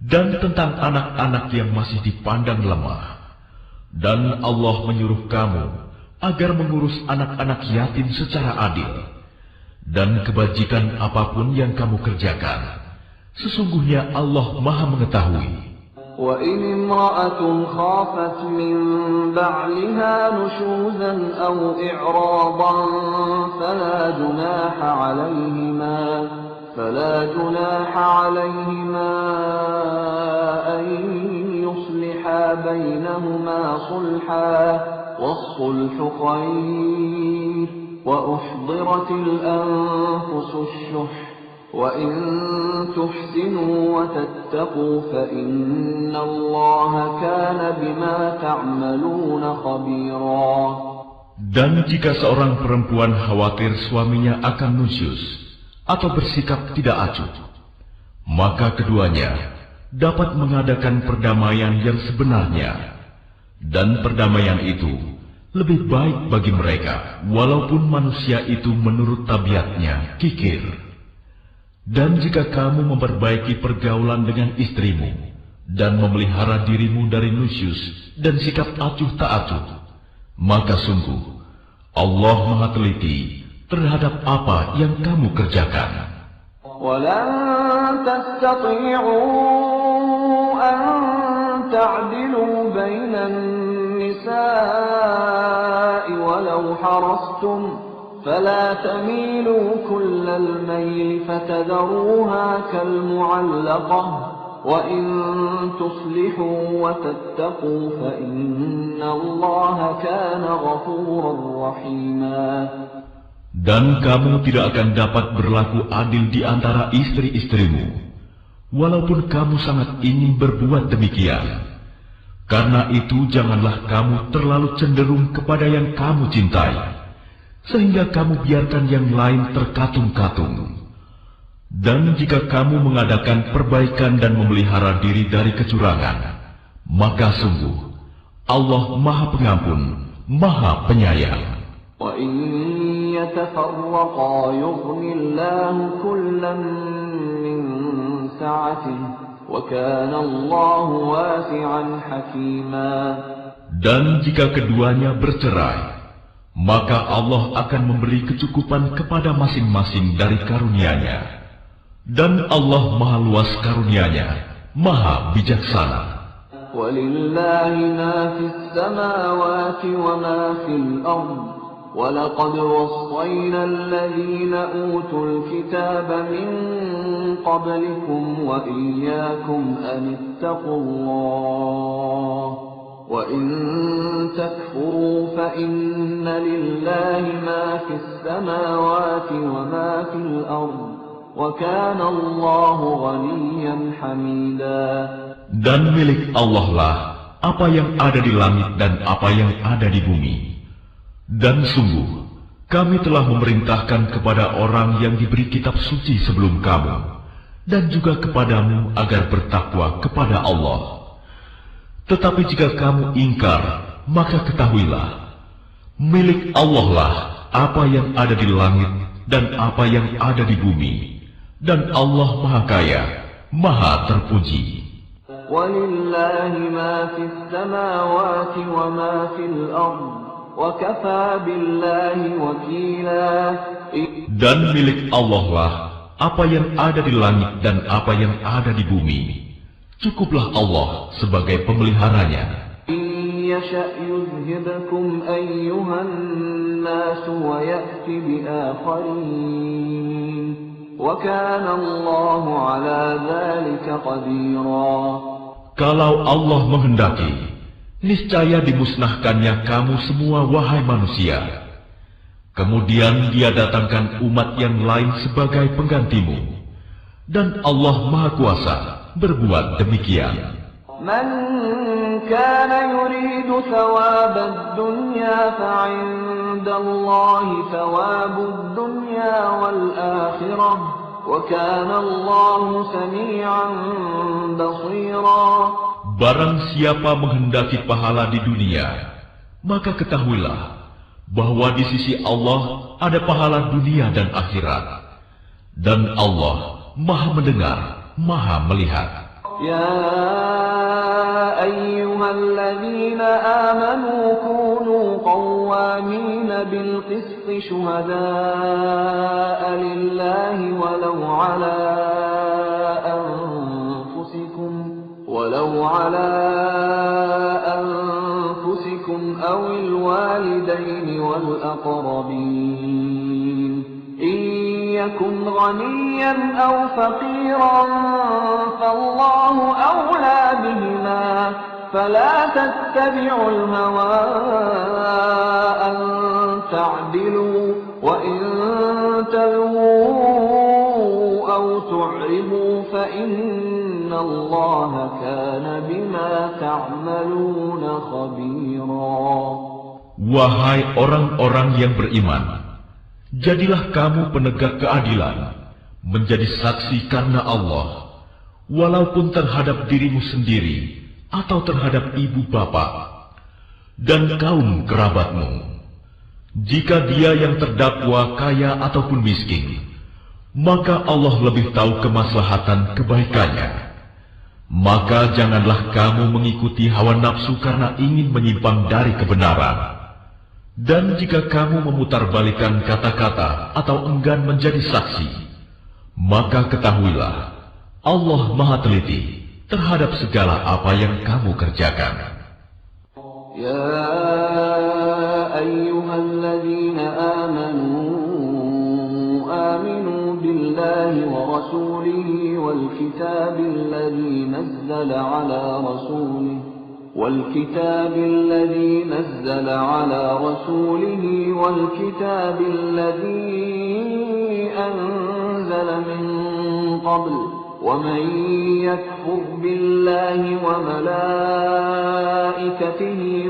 Dan tentang anak-anak yang masih dipandang lemah, dan Allah menyuruh kamu agar mengurus anak-anak yatim secara adil. Dan kebajikan apapun yang kamu kerjakan, sesungguhnya Allah Maha mengetahui. وَإِنِ امْرَأَةٌ خَافَتْ مِنْ بَعْلِهَا نُشُوزًا أَوْ إِعْرَاضًا فلا جناح عليهما أن يصلحا بينهما صلحا والصلح خير وأحضرت الأنفس الشح وإن تحسنوا وتتقوا فإن الله كان بما تعملون خبيرا. Dan jika seorang perempuan khawatir suaminya akan nusyus atau bersikap tidak acuh, maka keduanya dapat mengadakan perdamaian yang sebenarnya, dan perdamaian itu lebih baik bagi mereka, walaupun manusia itu menurut tabiatnya kikir. Dan jika kamu memperbaiki pergaulan dengan istrimu, dan memelihara dirimu dari nusyus dan sikap acuh tak acuh, maka sungguh Allah Maha teliti terhadap apa yang kamu kerjakan. وَلَن تَسْتَطِيعُوا أَن تعدلوا بين النساء ولو حرصتم فلا تميلوا كل الميل فتذروها كالمعلقة وإن تصلحوا وتتقوا فإن الله كان غفورا رحيما. Dan kamu tidak akan dapat berlaku adil di antara istri-istrimu, walaupun kamu sangat ingin berbuat demikian. Karena itu janganlah kamu terlalu cenderung kepada yang kamu cintai, sehingga kamu biarkan yang lain terkatung-katung. Dan jika kamu mengadakan perbaikan dan memelihara diri dari kecurangan, maka sungguh Allah Maha Pengampun, Maha Penyayang. وَإِن يَتَفَرَّقَا يُغْنِ اللَّهُ كُلًّا مِّن سَعَتِهِ وَكَانَ اللَّهُ وَاسِعًا حَكِيمًا. Dan jika keduanya bercerai, maka Allah akan memberi kecukupan kepada masing-masing dari karunia-Nya. Dan Allah Maha Luas karunia-Nya, Maha Bijaksana. وَلِلَّهِ مَا فِي السَّمَاوَاتِ وَمَا فِي الْأَرْضِ وَلَقَدْ وَصَّيْنَا الَّذِينَ أُوتُوا الْكِتَابَ مِنْ قَبْلِكُمْ وَإِيَّاكُمْ أَنِ اتَّقُوا اللَّهَ وَإِن تَكْفُرُوا فَإِنَّ لِلَّهِ مَا فِي السَّمَاوَاتِ وَمَا فِي الْأَرْضِ وَكَانَ اللَّهُ غَنِيًّا حَمِيدًا. Dan milik Allah lah apa yang ada di langit dan apa yang ada di bumi. Dan sungguh, kami telah memerintahkan kepada orang yang diberi kitab suci sebelum kamu, dan juga kepadamu agar bertakwa kepada Allah. Tetapi jika kamu ingkar, maka ketahuilah, milik Allah lah apa yang ada di langit dan apa yang ada di bumi, dan Allah Maha Kaya, Maha Terpuji. وَلِلَّهِ مَا فِي السَّمَاوَاتِ وَمَا فِي الْأَرْضِ وَكَفَى بِاللَّهِ وَكِيلًا. Dan milik Allah lah apa yang ada di langit dan apa yang ada di bumi. Cukuplah Allah sebagai pemeliharanya. إِن يَشَأْ يُذْهِبْكُمْ أَيُّهَا النَّاسُ وَيَأْتِ بِآخَرِينَ وَكَانَ اللَّهُ عَلَى ذَلِكَ قَدِيرًا. Kalau Allah menghendaki, niscaya dimusnahkannya kamu semua wahai manusia. Kemudian Dia datangkan umat yang lain sebagai penggantimu. Dan Allah Maha Kuasa berbuat demikian. من كان يريد ثواب الدنيا فعند الله ثواب الدنيا والآخرة وكان الله سميعا بصيرا. Barang siapa menghendaki pahala di dunia, maka ketahuilah bahwa di sisi Allah ada pahala dunia dan akhirat. Dan Allah Maha mendengar, Maha melihat. يا أيها الذين آمنوا كونوا قوامين بالقسط شهداء لله ولو على أنفسكم أو الوالدين والأقربين إن يكن غنيا أو فقيرا فالله أولى بهما فلا تتبعوا الهوى أن تعدلوا وإن تلووا أو تعرضوا فإن الله كان بما تعملون خبيرا. Wahai orang-orang yang beriman, jadilah kamu penegak keadilan, menjadi saksi karena Allah, walaupun terhadap dirimu sendiri atau terhadap ibu bapak dan kaum kerabatmu. Jika dia yang terdakwa kaya ataupun miskin, maka Allah lebih tahu kemaslahatan kebaikannya. Maka janganlah kamu mengikuti hawa nafsu karena ingin menyimpang dari kebenaran. Dan jika kamu memutarbalikkan kata-kata atau enggan menjadi saksi, maka ketahuilah Allah Maha Teliti, terhadap segala apa yang kamu kerjakan. يا أيها الذين آمنوا بالله ورسوله والكتاب الذي نزل على رسوله والكتاب الذي أنزل من قبل ومن يكفر بالله وملائكته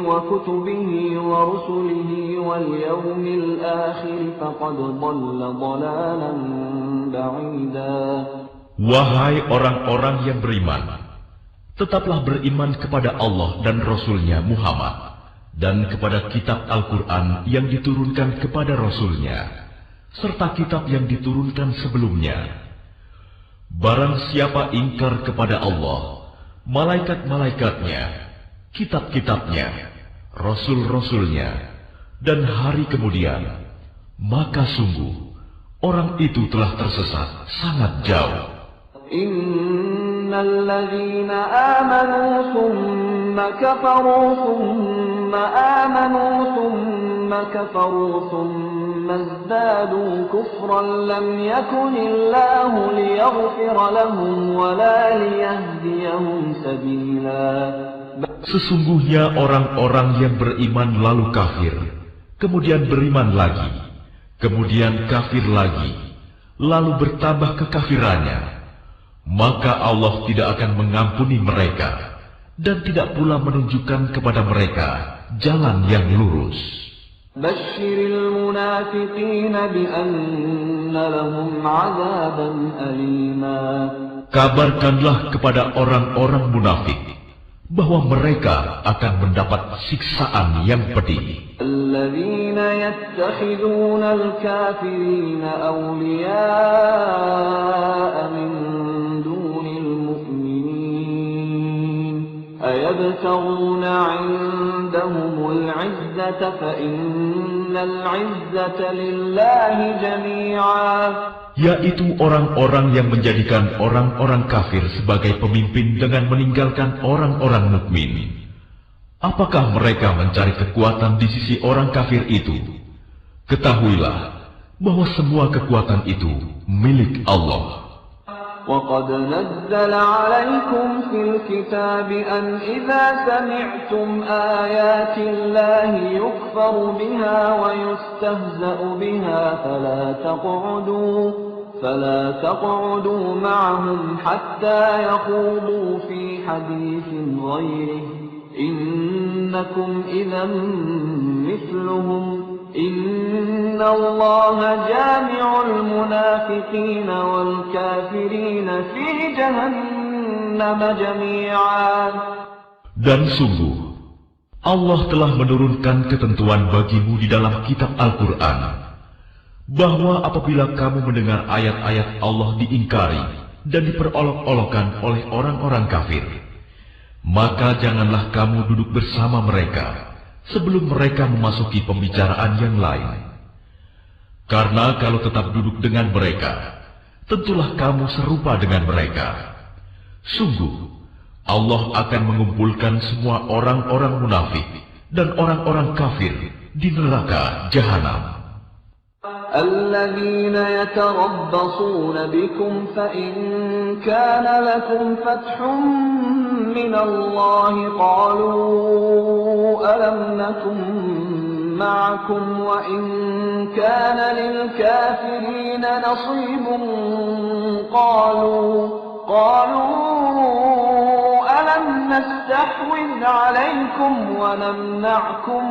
وكتبه ورسله واليوم الآخر فقد ضل ضلالا بعيدا. Wahai orang-orang yang beriman, tetaplah beriman kepada Allah dan Rasul-Nya Muhammad, dan kepada kitab Al-Quran yang diturunkan kepada Rasul-Nya, serta kitab yang diturunkan sebelumnya. Barang siapa ingkar kepada Allah, malaikat-malaikatnya, kitab-kitabnya, Rasul-Rasulnya, dan hari kemudian, maka sungguh, orang itu telah tersesat sangat jauh. Innal ladzina amanu thumma kafaru thumma amanu thumma kafaru thumma izdadu kufran lam yakunillahu liyaghfira lahum wa la liyahdiyahum sabila. Sesungguhnya orang-orang yang beriman lalu kafir, kemudian beriman lagi, kemudian kafir lagi, lalu bertambah kekafirannya, maka Allah tidak akan mengampuni mereka dan tidak pula menunjukkan kepada mereka jalan yang lurus. Basyiril munafiqina bi anna lahum 'adzaban alima. Kabarkanlah kepada orang-orang munafik bahwa mereka akan mendapat siksaan yang pedih. Alladzina yattakhiduna al-kafirina awliya'a min dunil mu'minin ayabtaghuna 'indahumul 'izzata fa innal 'izzata lillahi jami'a. Yaitu orang-orang yang menjadikan orang-orang kafir sebagai pemimpin dengan meninggalkan orang-orang mukmin. Apakah mereka mencari kekuatan di sisi orang kafir itu? Ketahuilah bahwa semua kekuatan itu milik Allah. وَقَدْ نَزَّلَ عَلَيْكُمْ فِي الْكِتَابِ أَنْ إِذَا سَمِعْتُمْ آيَاتِ اللَّهِ يُكْفَرُ بِهَا وَيُسْتَهْزَأُ بِهَا فَلَا تَقْعُدُوا مَعَهُمْ حَتَّى يَخُوضُوا فِي حَدِيثٍ غَيْرِهِ إِنَّكُمْ إِذًا مِثْلُهُمْ إِنَّ اللَّهَ جَامِعُ الْمُنَافِقِينَ وَالْكَافِرِينَ فِي جَهَنَّمَ جَمِيعًا. Dan sungguh, Allah telah menurunkan ketentuan bagimu di dalam kitab Al-Quran, bahwa apabila kamu mendengar ayat-ayat Allah diingkari dan diperolok-olokkan oleh orang-orang kafir, maka janganlah kamu duduk bersama mereka sebelum mereka memasuki pembicaraan yang lain. Karena kalau tetap duduk dengan mereka, tentulah kamu serupa dengan mereka. Sungguh, Allah akan mengumpulkan semua orang-orang munafik dan orang-orang kafir di neraka Jahanam. الذين يتربصون بكم فإن كان لكم فتح من الله قالوا ألم نكن معكم وإن كان للكافرين نصيب قالوا ألم نستحوذ عليكم ونمنعكم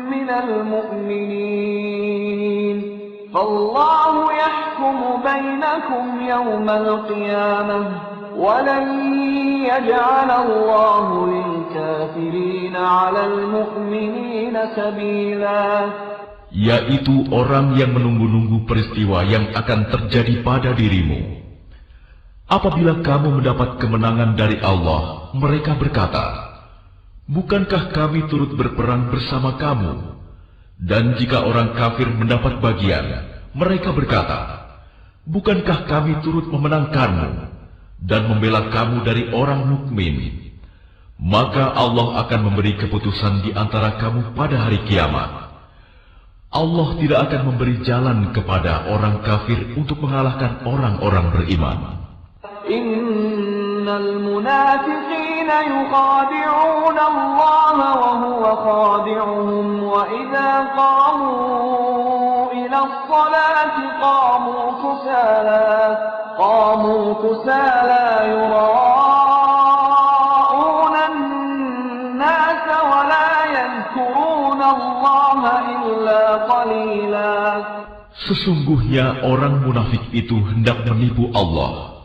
من المؤمنين فالله يحكم بينكم يوم القيامة ولن يجعل الله للكافرين على المؤمنين سبيلا. Yaitu orang yang menunggu-nunggu peristiwa yang akan terjadi pada dirimu. Apabila kamu mendapat kemenangan dari Allah, mereka berkata, bukankah kami turut berperang bersama kamu? Dan jika orang kafir mendapat bagian, mereka berkata, bukankah kami turut memenangkanmu? dan membela kamu dari orang mukmin, maka Allah akan memberi keputusan di antara kamu pada hari kiamat. Allah tidak akan memberi jalan kepada orang kafir untuk mengalahkan orang-orang beriman. Innal munafiqina yukhadi'una Allah wa huwa khadi'uhum wa idza qamu ila as-salati qamu kusala yura'una an-nas wa la yadhkuruna Allah illa qalila. Sesungguhnya orang munafik itu hendak menipu Allah,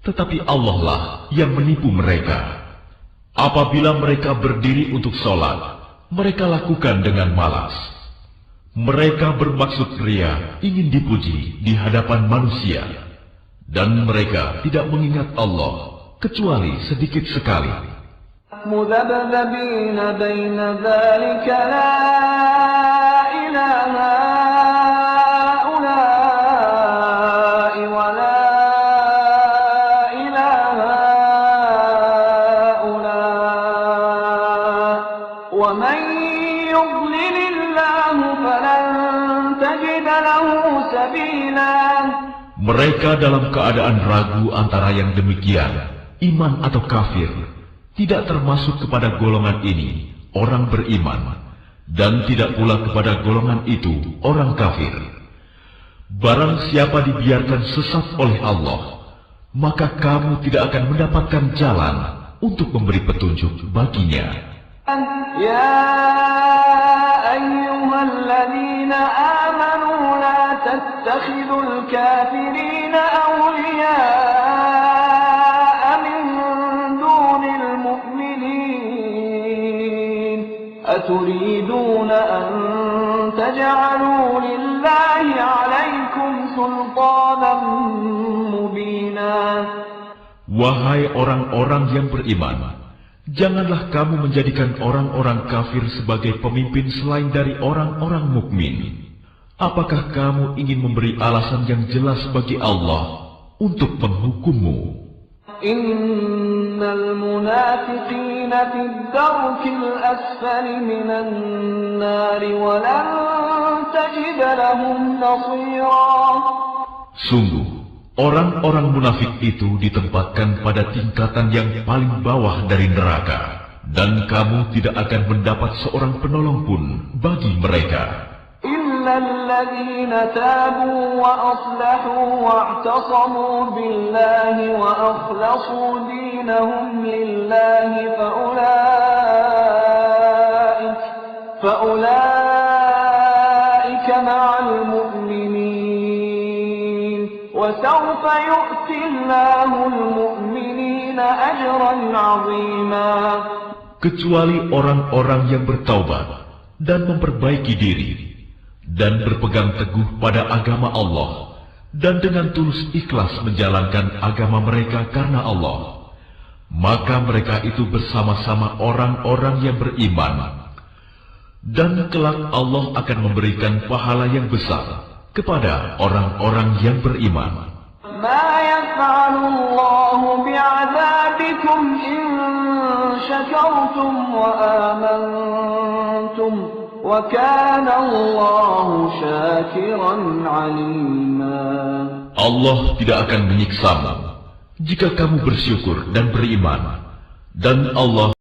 tetapi Allah lah yang menipu mereka. Apabila mereka berdiri untuk sholat, mereka lakukan dengan malas. Mereka bermaksud ria, ingin dipuji di hadapan manusia, dan mereka tidak mengingat Allah kecuali sedikit sekali. Mudabdabina baina dzalika la ilaha ula'i wa la ilaha ula' wa man yudlilillahu falan tajida lahu sabila. Mereka dalam keadaan ragu antara yang demikian, iman atau kafir, tidak termasuk kepada golongan ini, orang beriman, dan tidak pula kepada golongan itu, orang kafir. Barang siapa dibiarkan sesat oleh Allah, maka kamu tidak akan mendapatkan jalan untuk memberi petunjuk baginya. Ya ayyuhalladzina amanu la tattakhidul kafirina awliya'a min dunil mu'minin aturiduna an taj'alu lillahi 'alaykum sultanan mubina. Wahai orang-orang yang beriman, janganlah kamu menjadikan orang-orang kafir sebagai pemimpin selain dari orang-orang mukmin. Apakah kamu ingin memberi alasan yang jelas bagi Allah untuk menghukummu? Innal munafiqina fid darkil asfali minan nari wa lan tajid lahum nasira. Sungguh, orang-orang munafik itu ditempatkan pada tingkatan yang paling bawah dari neraka, dan kamu tidak akan mendapat seorang penolong pun bagi mereka. إلا الذين تابوا وأصلحوا واعتصموا بالله وأخلصوا دينهم لله فأولئك مع المؤمنين وسوف يؤتي الله المؤمنين أجرا عظيما. Kecuali orang-orang yang bertaubat dan memperbaiki diri, dan berpegang teguh pada agama Allah, dan dengan tulus ikhlas menjalankan agama mereka karena Allah, maka mereka itu bersama-sama orang-orang yang beriman, dan kelak Allah akan memberikan pahala yang besar kepada orang-orang yang beriman. Ma yaf'alullahu bi'adzabikum in syakartum wa amantum. Allah tidak akan menyiksamu jika kamu bersyukur dan beriman, dan Allah